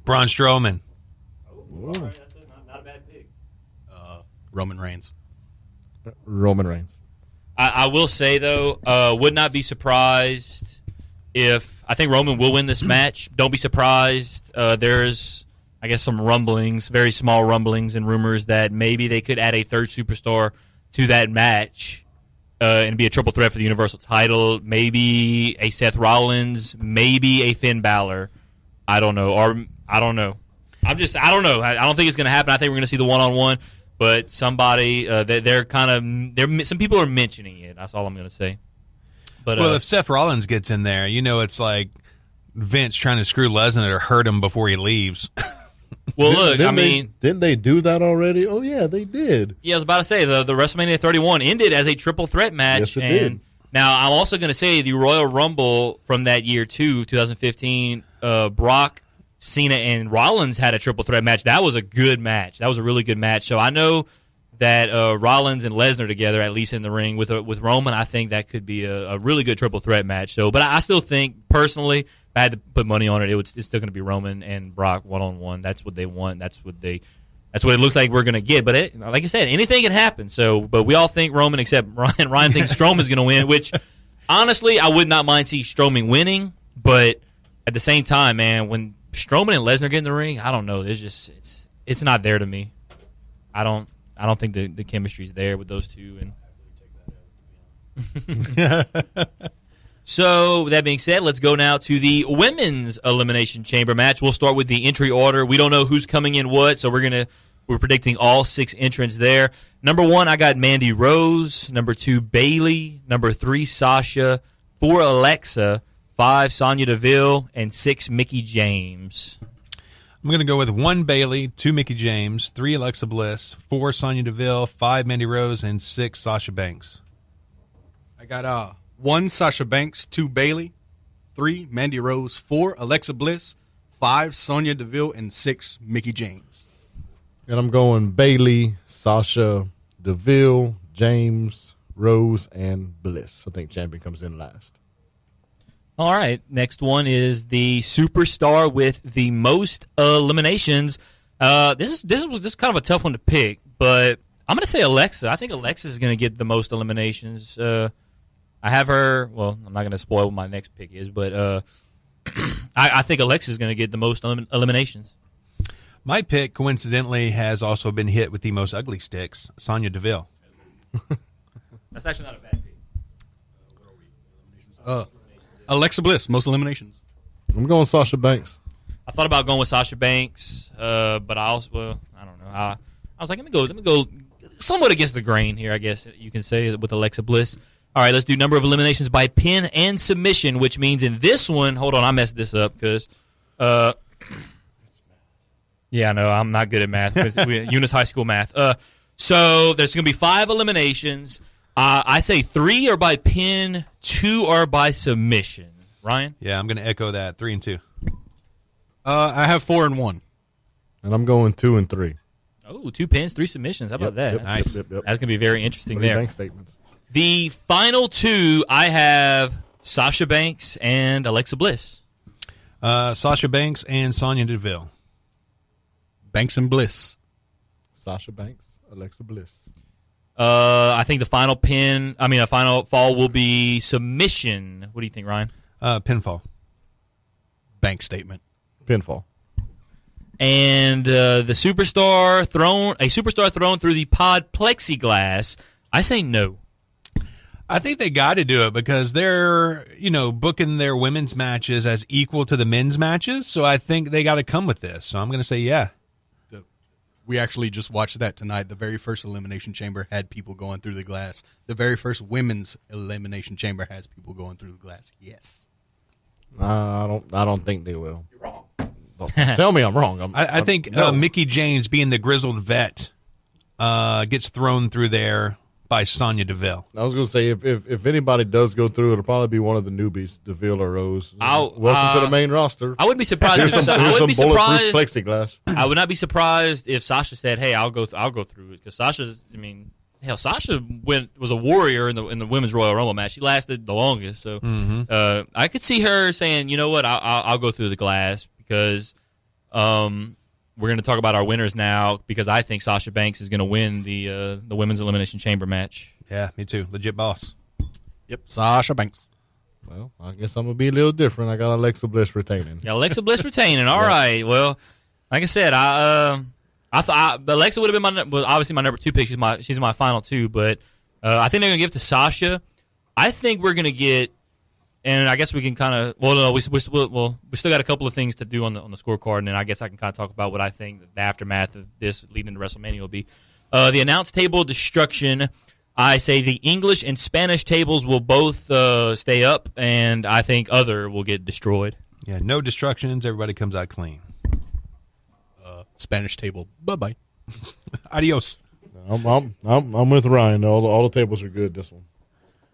Braun Strowman. That's not a bad pick. Roman Reigns. Roman Reigns. I will say, though, would not be surprised if I think Roman will win this match. Don't be surprised. There's, I guess, some rumblings, very small rumblings and rumors that maybe they could add a third superstar to that match and be a triple threat for the Universal title. Maybe a Seth Rollins, maybe a Finn Balor. I don't know. I don't know. I don't know. I don't think it's going to happen. I think we're going to see the one-on-one. But somebody, some people are mentioning it. That's all I'm going to say. But well, if Seth Rollins gets in there, it's like Vince trying to screw Lesnar to hurt him before he leaves. well, look, didn't they do that already? Oh yeah, they did. Yeah, I was about to say the WrestleMania 31 ended as a triple threat match. Yes, it did. Now I'm also going to say the Royal Rumble from that year too, 2015. Brock, Cena, and Rollins had a triple threat match. That was a good match. That was a really good match. So I know that Rollins and Lesnar together, at least in the ring with Roman, I think that could be a really good triple threat match. So, but I still think personally, if I had to put money on it, it's still going to be Roman and Brock 1-on-1. That's what they want. That's what it looks like we're going to get. But like I said, anything can happen. So, but we all think Roman, except Ryan. Ryan thinks Strowman's going to win. Which, honestly, I would not mind see Strowman winning. But at the same time, man, when Strowman and Lesnar get in the ring, I don't know. There's just it's not there to me. I don't think the chemistry's there with those two. And so, with that being said, let's go now to the women's elimination chamber match. We'll start with the entry order. We don't know who's coming in what, so we're predicting all 6 entrants there. Number 1, I got Mandy Rose. Number 2, Bayley. Number 3, Sasha. 4, Alexa. 5, Sonya Deville. And 6, Mickie James. I'm going to go with 1 Bayley, 2 Mickie James, 3 Alexa Bliss, 4 Sonya Deville, 5 Mandy Rose, and 6 Sasha Banks. I got 1 Sasha Banks, 2 Bayley, 3 Mandy Rose, 4 Alexa Bliss, 5 Sonya Deville, and 6 Mickie James. And I'm going Bayley, Sasha, Deville, James, Rose, and Bliss. I think champion comes in last. All right, next one is the superstar with the most eliminations. This was kind of a tough one to pick, but I'm going to say Alexa. I think Alexa is going to get the most eliminations. I have her. Well, I'm not going to spoil what my next pick is, but I think Alexa is going to get the most eliminations. My pick, coincidentally, has also been hit with the most ugly sticks, Sonya Deville. That's actually not a bad pick. Alexa Bliss, most eliminations. I'm going Sasha Banks. I thought about going with Sasha Banks, but I don't know. I was like, let me go somewhat against the grain here, I guess you can say, with Alexa Bliss. All right, let's do number of eliminations by pin and submission, which means in this one, hold on, I messed this up because, yeah, no, I'm not good at math. Eunice High School math. So there's going to be 5 eliminations. I say 3 are by pin, 2 are by submission. Ryan? Yeah, I'm going to echo that. 3 and 2. I have 4 and 1. And I'm going 2 and 3. Oh, 2 pins, 3 submissions. How about that? Nice. That's going to be very interesting there. Bank statements. The final 2, I have Sasha Banks and Alexa Bliss. Sasha Banks and Sonya Deville. Banks and Bliss. Sasha Banks, Alexa Bliss. I think the final final fall will be submission. What do you think, Ryan? Pinfall. Bank statement. Pinfall. And the superstar thrown through the pod plexiglass. I say no. I think they got to do it because they're, booking their women's matches as equal to the men's matches. So I think they got to come with this. So I'm going to say yeah. We actually just watched that tonight. The very first Elimination Chamber had people going through the glass. The very first women's Elimination Chamber has people going through the glass. Yes. I don't think they will. You're wrong. Tell me I'm wrong. I think Mickie James, being the grizzled vet, gets thrown through there by Sonya Deville. I was going to say, if anybody does go through, it'll probably be one of the newbies, Deville or Rose. Welcome to the main roster. I wouldn't be surprised. Here's some bulletproof plexiglass. I would not be surprised if Sasha said, "Hey, I'll go through it," because Sasha was a warrior in the women's Royal Rumble match. She lasted the longest, so I could see her saying, "You know what? I'll go through the glass," because we're going to talk about our winners now, because I think Sasha Banks is going to win the women's Elimination Chamber match. Yeah, me too. Legit boss. Yep, Sasha Banks. Well, I guess I'm going to be a little different. I got Alexa Bliss retaining. Yeah, Alexa Bliss retaining. All right. Well, like I said, I thought Alexa would have been obviously my number 2 pick. She's my final 2, but I think they're going to give it to Sasha. I think we're going to get, and I guess we can kind of, we still got a couple of things to do on the scorecard, and then I guess I can kind of talk about what I think the aftermath of this leading into WrestleMania will be. The announce table destruction. I say the English and Spanish tables will both stay up, and I think other will get destroyed. Yeah, no destructions. Everybody comes out clean. Spanish table. Bye-bye. Adios. I'm with Ryan. All the tables are good. This one.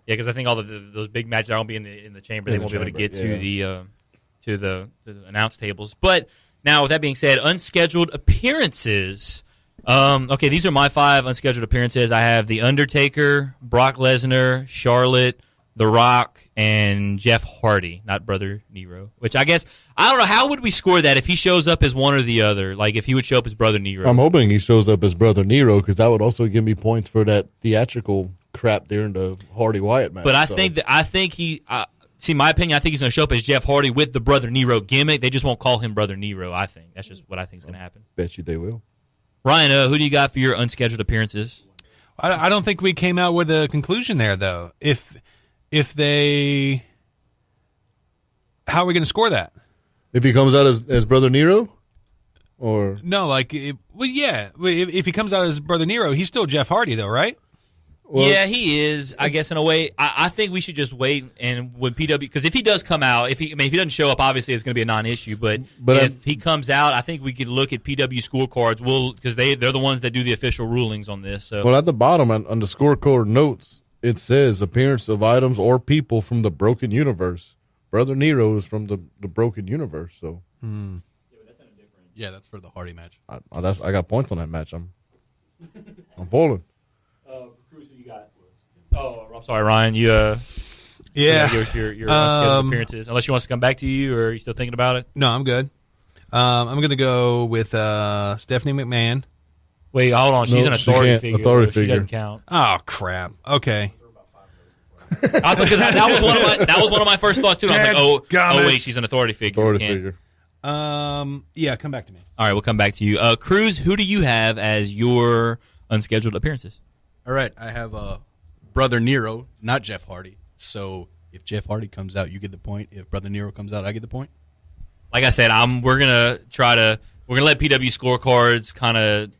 Yeah, because I think all those big matches are going to be in the chamber. They won't be able to get to the announce tables. But now, with that being said, unscheduled appearances. Okay, these are my 5 unscheduled appearances. I have The Undertaker, Brock Lesnar, Charlotte, The Rock, and Jeff Hardy, not Brother Nero. Which I guess, I don't know, how would we score that if he shows up as one or the other? Like if he would show up as Brother Nero. I'm hoping he shows up as Brother Nero because that would also give me points for that theatrical crap during the Hardy Wyatt match. But I think he. See, my opinion, I think he's going to show up as Jeff Hardy with the Brother Nero gimmick. They just won't call him Brother Nero, I think. That's just what I think is going to happen. Bet you they will. Ryan, who do you got for your unscheduled appearances? I don't think we came out with a conclusion there, though. If they... How are we going to score that? If he comes out as Brother Nero? Or No, like... If he comes out as Brother Nero, he's still Jeff Hardy, though, right? Well, yeah, he is. I guess in a way, I think we should just wait and when PW, because if he does come out, if he doesn't show up, obviously it's going to be a non-issue. But if he comes out, I think we could look at PW scorecards. Because they're the ones that do the official rulings on this. So. Well, at the bottom on the scorecard notes, it says appearance of items or people from the Broken Universe. Brother Nero is from the Broken Universe, so. Yeah, that's for the Hardy match. I got points on that match. I'm pulling. Oh, I'm sorry, Ryan. You your unscheduled appearances. Unless you want us to come back to you, or are you still thinking about it? No, I'm good. I'm going to go with Stephanie McMahon. Wait, hold on. She's an authority figure. She doesn't count. Oh crap. Okay. Because that was one of my first thoughts too. I was like, wait, she's an authority figure. Authority figure. Yeah, come back to me. All right, we'll come back to you. Cruz, who do you have as your unscheduled appearances? All right, I have Brother Nero, not Jeff Hardy. So if Jeff Hardy comes out, you get the point. If Brother Nero comes out, I get the point. Like I said, we're gonna let PW scorecards kind of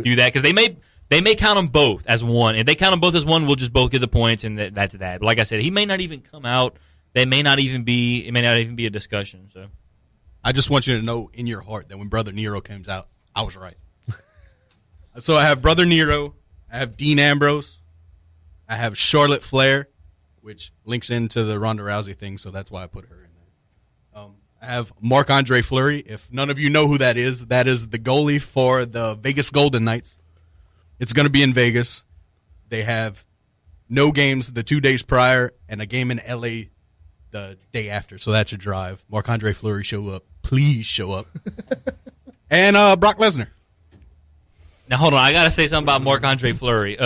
do that because they may count them both as one. If they count them both as one, we'll just both get the points, and that's that. But like I said, he may not even come out. It may not even be a discussion. So I just want you to know in your heart that when Brother Nero comes out, I was right. So I have Brother Nero. I have Dean Ambrose. I have Charlotte Flair, which links into the Ronda Rousey thing, so that's why I put her in there. I have Marc-Andre Fleury. If none of you know who that is the goalie for the Vegas Golden Knights. It's going to be in Vegas. They have no games the 2 days prior and a game in L.A. the day after, so that's a drive. Marc-Andre Fleury, show up. Please show up. And Brock Lesnar. Now, hold on. I got to say something about Marc-Andre Fleury.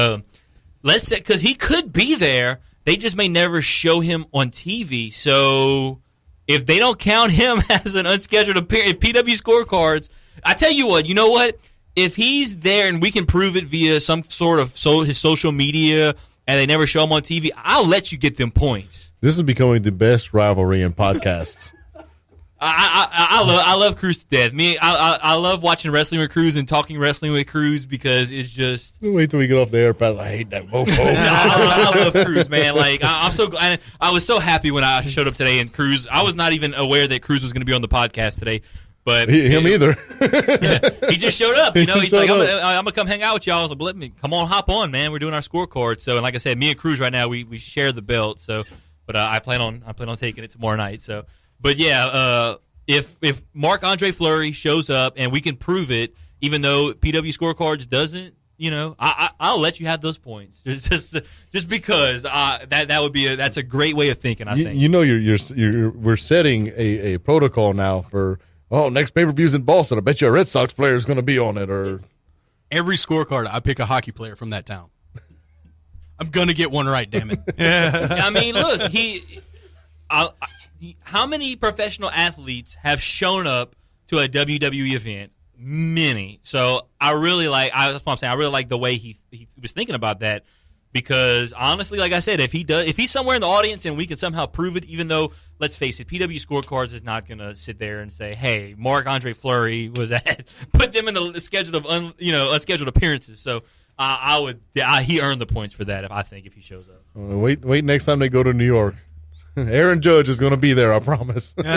Let's say, because he could be there, they just may never show him on TV. So if they don't count him as an unscheduled appearance, PW scorecards, I tell you what, you know what? If he's there and we can prove it via some sort of his social media and they never show him on TV, I'll let you get them points. This is becoming the best rivalry in podcasts. I love Cruz to death. I love watching wrestling with Cruz and talking wrestling with Cruz because it's just. Wait till we get off the air, Pat. I hate that mofo. I love Cruz, man. Like I'm so glad. I was so happy when I showed up today and Cruz. I was not even aware that Cruz was going to be on the podcast today. But him either. He just showed up. You know, he's like, I'm gonna come hang out with y'all. I was like, let me come on, hop on, man. We're doing our scorecard. So, and like I said, me and Cruz right now we share the belt. So, but I plan on taking it tomorrow night. So. But yeah, if Marc-Andre Fleury shows up and we can prove it, even though PW scorecards doesn't, you know, I'll let you have those points just because that's a great way of thinking. I think you know we're setting a protocol now for next pay-per-view's in Boston. I bet you a Red Sox player is going to be on it. Or every scorecard, I pick a hockey player from that town. I'm gonna get one right, damn it. I mean, look, how many professional athletes have shown up to a WWE event? Many. So I really that's what I'm saying. I really like the way he was thinking about that because honestly, like I said, if he's somewhere in the audience and we can somehow prove it, even though let's face it, PW scorecards is not going to sit there and say, hey, Marc-Andre Fleury was put them in the schedule of unscheduled appearances. So I would. He earned the points for that. If he shows up. Wait next time they go to New York. Aaron Judge is going to be there, I promise. Who you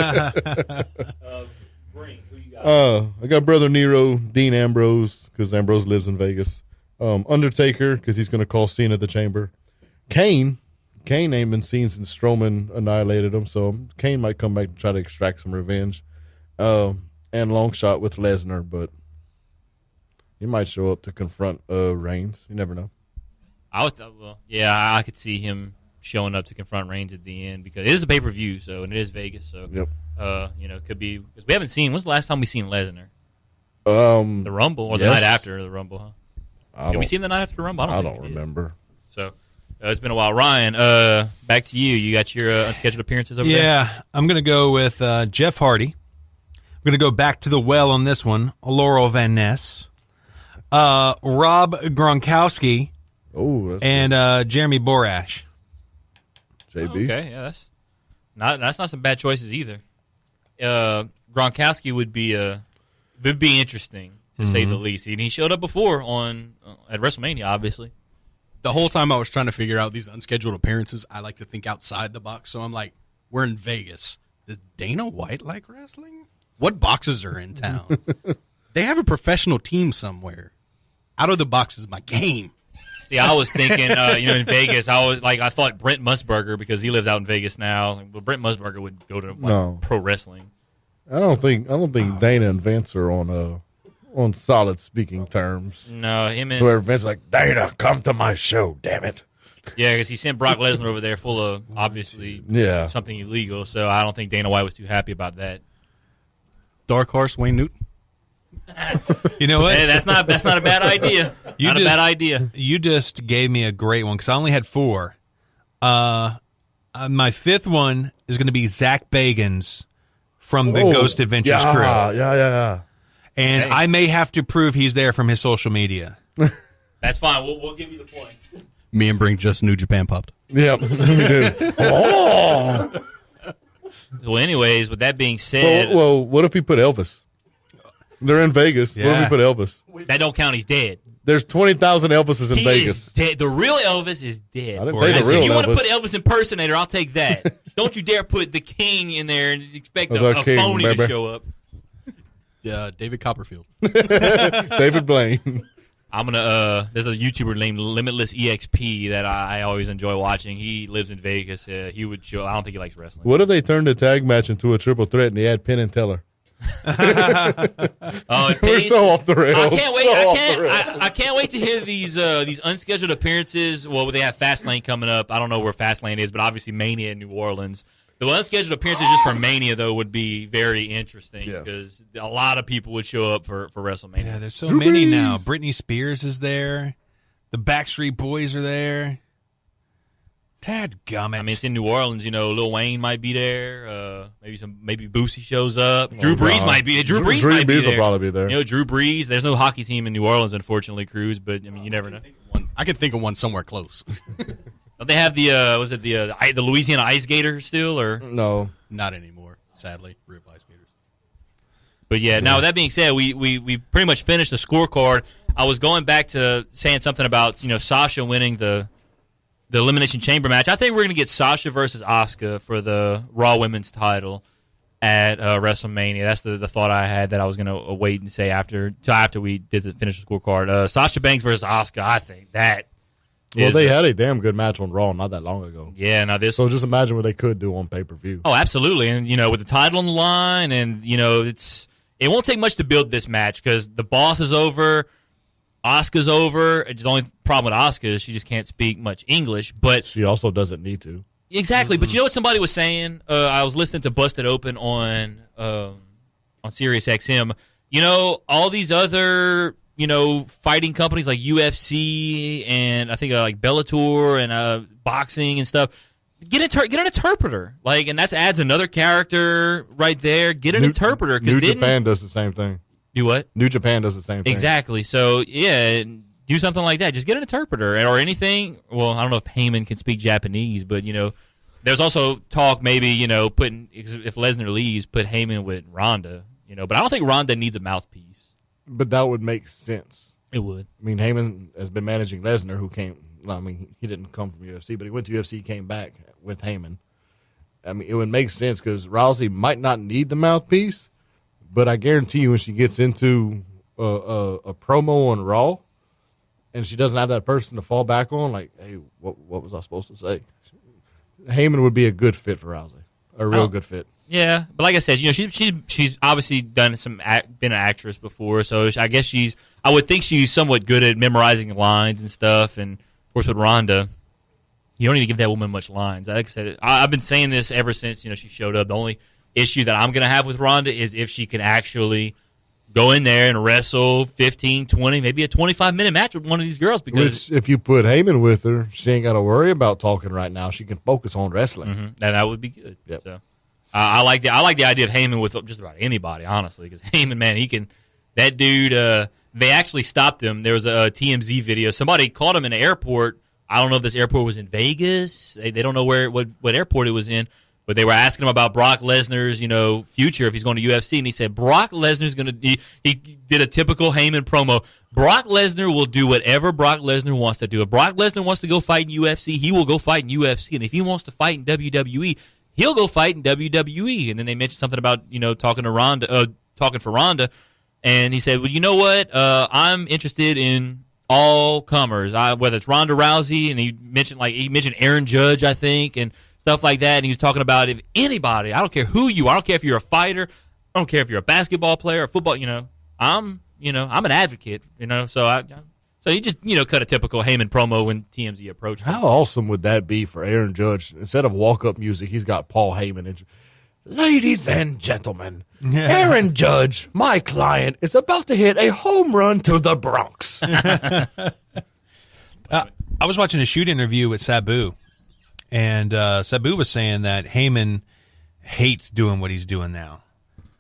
got? I got Brother Nero, Dean Ambrose, because Ambrose lives in Vegas. Undertaker, because he's going to call Cena at the Chamber. Kane ain't been seen since Strowman annihilated him, so Kane might come back and try to extract some revenge. And Longshot with Lesnar, but he might show up to confront Reigns. You never know. I could see him showing up to confront Reigns at the end because it is a pay-per-view, and it is Vegas, so yep. It could be because we haven't seen. When's the last time we seen Lesnar? The Rumble or the night after the Rumble? Huh? Did we see him the night after the Rumble? I don't remember. So it's been a while. Ryan, back to you. You got your unscheduled appearances over there? Yeah, I'm going to go with Jeff Hardy. I'm going to go back to the well on this one. Laurel Van Ness, Rob Gronkowski, and Jeremy Borash. JB. Okay, yeah, that's not some bad choices either. Gronkowski would be interesting to say the least, and he showed up before at WrestleMania, obviously. The whole time I was trying to figure out these unscheduled appearances, I like to think outside the box. So I'm like, we're in Vegas. Does Dana White like wrestling? What boxes are in town? They have a professional team somewhere. Out of the box is my game. See, I was thinking, in Vegas, I thought Brent Musburger because he lives out in Vegas now. I was like, well, Brent Musburger would go to pro wrestling. I don't think Dana and Vince are on solid speaking terms. No, him and so where Vince's like, Dana, come to my show, damn it. Yeah, because he sent Brock Lesnar over there full of obviously something illegal. So I don't think Dana White was too happy about that. Dark horse Wayne Newton. You know what? Hey, that's not a bad idea. A bad idea. You just gave me a great one because I only had 4. My fifth one is going to be Zach Bagans from the Ghost Adventures crew. Yeah. And I may have to prove he's there from his social media. That's fine. We'll give you the points. Me and Brink just New Japan popped. Yep, we did. Oh! Well, anyways, with that being said... Well, what if we put Elvis? They're in Vegas. Yeah. What if we put Elvis? That don't count. He's dead. There's 20,000 Elvises in Vegas. Is dead. The real Elvis is dead. I didn't say the real if you want to Elvis. put Elvis impersonator, I'll take that. Don't you dare put the king in there and expect a king, phony baby. to show up. David Copperfield. David Blaine. I'm gonna. There's a YouTuber named Limitless EXP that I always enjoy watching. He lives in Vegas. He would show. I don't think he likes wrestling. What if they turned the tag match into a triple threat and they had Penn and Teller? We're so off the rails. I can't wait. I can't wait to hear these unscheduled appearances. Well, they have Fastlane coming up. I don't know where Fastlane is, but obviously Mania in New Orleans. The unscheduled appearances just for Mania, though, would be very interesting because a lot of people would show up for WrestleMania. Yeah, there's so many now. Britney Spears is there. The Backstreet Boys are there. Dadgummit. I mean, it's in New Orleans. Lil Wayne might be there. Maybe Boosie shows up. Drew Brees might be there. Drew Brees might be there. will probably be there. Drew Brees. There's no hockey team in New Orleans, unfortunately, Cruz. But I mean, you never know. I can think of one somewhere close. Don't they have the the Louisiana Ice Gators still, or No. Not anymore, sadly. Rip Ice Gators. But yeah. Now with that being said, we pretty much finished the scorecard. I was going back to saying something about Sasha winning the Elimination Chamber match. I think we're going to get Sasha versus Asuka for the Raw Women's title at WrestleMania. That's the thought I had that I was going to wait and say after we did finish the scorecard. Sasha Banks versus Asuka. I think that. Well, they had a damn good match on Raw not that long ago. Yeah, now this. So just imagine what they could do on pay-per-view. Oh, absolutely, and with the title on the line, and it won't take much to build this match because the boss is over, Asuka's over. The only problem with Asuka is she just can't speak much English, but she also doesn't need to. Exactly, but you know what somebody was saying? I was listening to Busted Open on Sirius XM. All these other fighting companies like UFC and I think like Bellator and boxing and stuff. Get an interpreter, and that adds another character right there. Get an interpreter because New Japan does the same thing. Do what? New Japan does the same thing. Exactly. So yeah, do something like that. Just get an interpreter or anything. Well, I don't know if Heyman can speak Japanese, but there's also talk maybe putting if Lesnar leaves, put Heyman with Ronda. But I don't think Ronda needs a mouthpiece. But that would make sense. It would. I mean, Heyman has been managing Lesnar, who came. I mean, he didn't come from UFC, but he went to UFC, came back with Heyman. I mean, it would make sense because Rousey might not need the mouthpiece, but I guarantee you when she gets into a promo on Raw and she doesn't have that person to fall back on, like, hey, what was I supposed to say? Heyman would be a good fit for Rousey, a real good fit. Yeah, but like I said, she's obviously been an actress before, so I guess I would think she's somewhat good at memorizing lines and stuff. And of course, with Ronda, you don't need to give that woman much lines. Like I said, I've been saying this ever since she showed up. The only issue that I'm going to have with Ronda is if she can actually go in there and wrestle 15, 20, maybe a 25-minute match with one of these girls. Because if you put Heyman with her, she ain't got to worry about talking right now. She can focus on wrestling. Mm-hmm. That would be good. Yep. So, I like the idea of Heyman with just about anybody, honestly, because Heyman, man, he can. That dude. They actually stopped him. There was a TMZ video. Somebody caught him in the airport. I don't know if this airport was in Vegas. They don't know what airport it was in. But they were asking him about Brock Lesnar's, future if he's going to UFC, and he said Brock Lesnar's going to. He did a typical Heyman promo. Brock Lesnar will do whatever Brock Lesnar wants to do. If Brock Lesnar wants to go fight in UFC, he will go fight in UFC, and if he wants to fight in WWE, he'll go fight in WWE. And then they mentioned something about talking for Ronda, and he said, well, you know what? I'm interested in all comers, whether it's Ronda Rousey, and he mentioned Aaron Judge, I think, and stuff like that. And he was talking about if anybody, I don't care who you are, I don't care if you're a fighter, I don't care if you're a basketball player or football, I'm an advocate, so he just, cut a typical Heyman promo when TMZ approached him. How awesome would that be for Aaron Judge? Instead of walk-up music, he's got Paul Heyman. Ladies and gentlemen, Aaron Judge, my client, is about to hit a home run to the Bronx. I was watching a shoot interview with Sabu, and Sabu was saying that Heyman hates doing what he's doing now.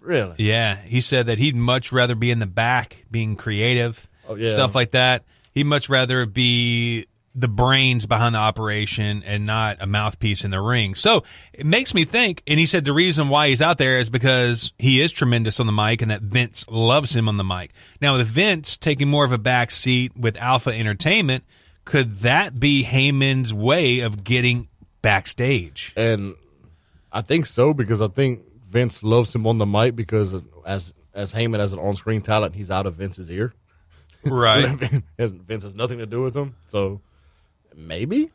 Really? Yeah. He said that he'd much rather be in the back, being creative, stuff like that. He'd much rather be the brains behind the operation and not a mouthpiece in the ring. So it makes me think, and he said the reason why he's out there is because he is tremendous on the mic and that Vince loves him on the mic. Now, with Vince taking more of a back seat with Alpha Entertainment, could that be Heyman's way of getting backstage? And I think so, because I think Vince loves him on the mic because as Heyman as an on-screen talent, he's out of Vince's ear. Right. Vince has nothing to do with him. So maybe.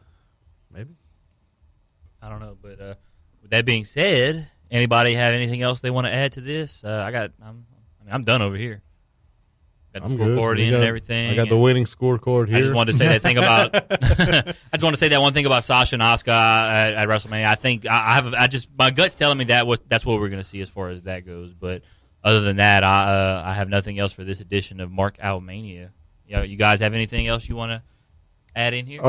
I don't know, but with that being said, anybody have anything else they want to add to this? I'm done over here. Got the scoreboard in and everything. I got the winning scorecard here. I just wanted to say that thing about. I just want to say that one thing about Sasha and Asuka at WrestleMania. I think my gut's telling me that's what we're going to see as far as that goes. But other than that, I have nothing else for this edition of MarkOutMania. You guys have anything else you want to add in here?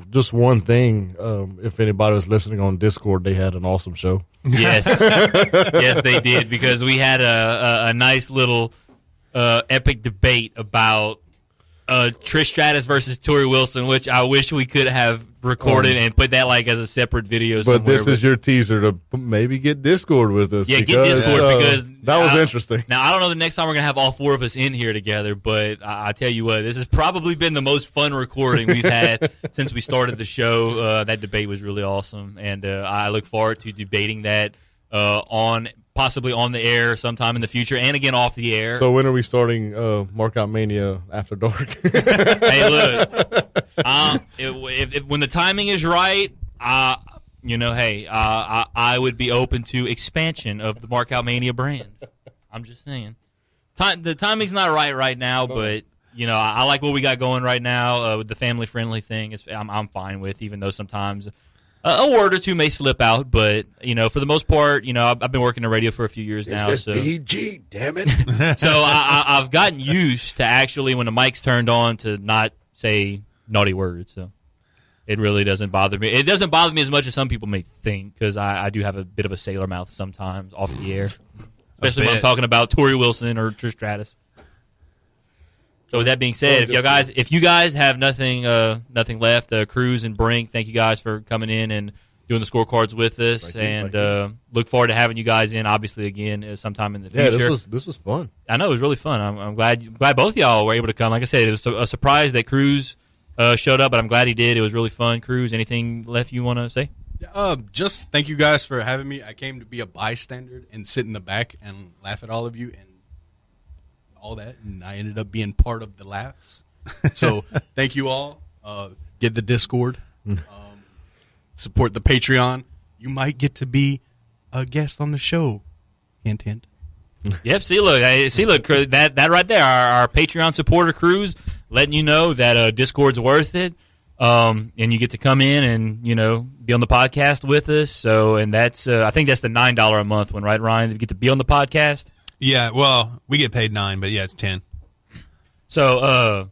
Just one thing. If anybody was listening on Discord, they had an awesome show. Yes, yes, they did, because we had a nice little epic debate about Trish Stratus versus Tori Wilson, which I wish we could have recorded and put that as a separate video somewhere. But this is your teaser to maybe get Discord with us. Yeah, get Discord, because that was interesting. Now, I don't know the next time we're going to have all four of us in here together, but I tell you what, this has probably been the most fun recording we've had since we started the show. That debate was really awesome, and I look forward to debating that possibly on the air sometime in the future, and again off the air. So when are we starting MarkOut Mania After Dark? Hey, look, when the timing is right, I would be open to expansion of the MarkOut Mania brand. I'm just saying, the timing's not right now, but I like what we got going right now with the family friendly thing. I'm fine with, even though sometimes a word or two may slip out, but for the most part, I've been working in radio for a few years now. This is PG, damn it! So I've gotten used to actually, when the mic's turned on, to not say naughty words. So it really doesn't bother me. It doesn't bother me as much as some people may think, because I do have a bit of a sailor mouth sometimes off the air, especially when I'm talking about Tori Wilson or Trish Stratus. So with that being said, if you guys have nothing left, Cruz and Brink, thank you guys for coming in and doing the scorecards with us, look forward to having you guys in, obviously, again sometime in the future. Yeah, this was fun. I know, it was really fun. I'm glad both of y'all were able to come. Like I said, it was a surprise that Cruz showed up, but I'm glad he did. It was really fun. Cruz, anything left you want to say? Just thank you guys for having me. I came to be a bystander and sit in the back and laugh at all of you and all that, and I ended up being part of the laughs. So thank you all. Get the Discord. Support the Patreon. You might get to be a guest on the show. Hint, hint. Yep. See, look, that right there, our Patreon supporter Cruz, letting you know that Discord's worth it, and you get to come in and be on the podcast with us. So, and that's I think that's the $9 a month one, right, Ryan? You get to be on the podcast. Yeah. Well, we get paid $9, but yeah, it's $10. So,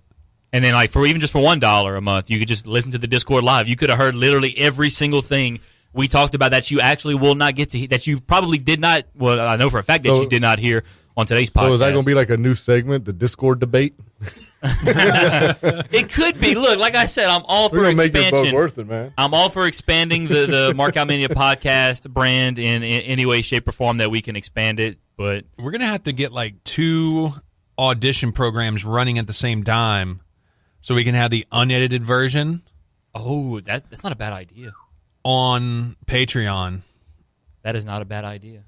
and then for $1 a month, you could just listen to the Discord live. You could have heard literally every single thing we talked about that you actually will not get to, that you probably did not. Well, I know for a fact that you did not hear on today's podcast. So is that going to be like a new segment, the Discord debate? It could be. Look, like I said, I'm all for expansion. Make your vote worth it, man. I'm all for expanding the Markout Mania podcast brand in any way, shape, or form that we can expand it. But we're gonna have to get 2 audition programs running at the same time, so we can have the unedited version. Oh, that's not a bad idea. On Patreon. That is not a bad idea.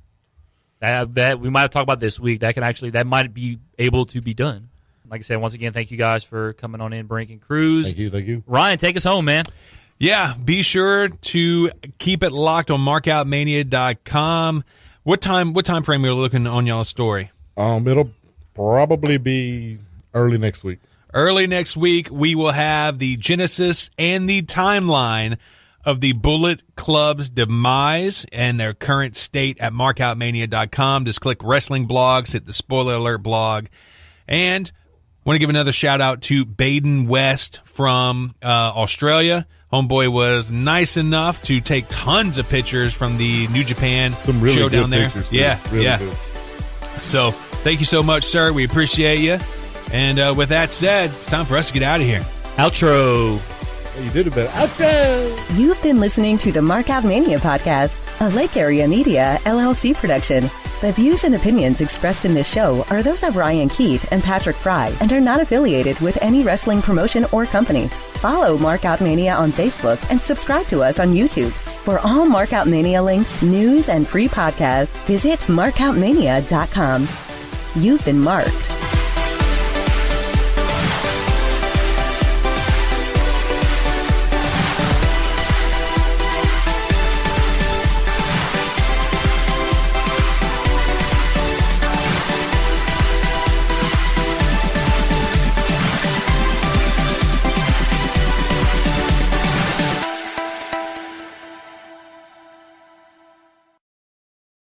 That we might have talked about this week. That might be able to be done. Like I said, once again, thank you guys for coming on in, Brink and Cruz. Thank you. Ryan, take us home, man. Yeah, be sure to keep it locked on MarkOutMania.com. What time frame are we looking on y'all's story? It'll probably be early next week. Early next week, we will have the genesis and the timeline of the Bullet Club's demise and their current state at MarkOutMania.com. Just click Wrestling Blogs, hit the Spoiler Alert blog. And want to give another shout-out to Baden West from Australia. Homeboy was nice enough to take tons of pictures from the New Japan really show down there. Pictures, yeah. Good. So thank you so much, sir. We appreciate you. And with that said, it's time for us to get out of here. Outro. You did it better. Outro. You've been listening to the Markout Mania podcast, a Lake Area Media, LLC production. The views and opinions expressed in this show are those of Ryan Keith and Patrick Fry and are not affiliated with any wrestling promotion or company. Follow Markout Mania on Facebook and subscribe to us on YouTube. For all Markout Mania links, news, and free podcasts, visit MarkOutMania.com. You've been marked.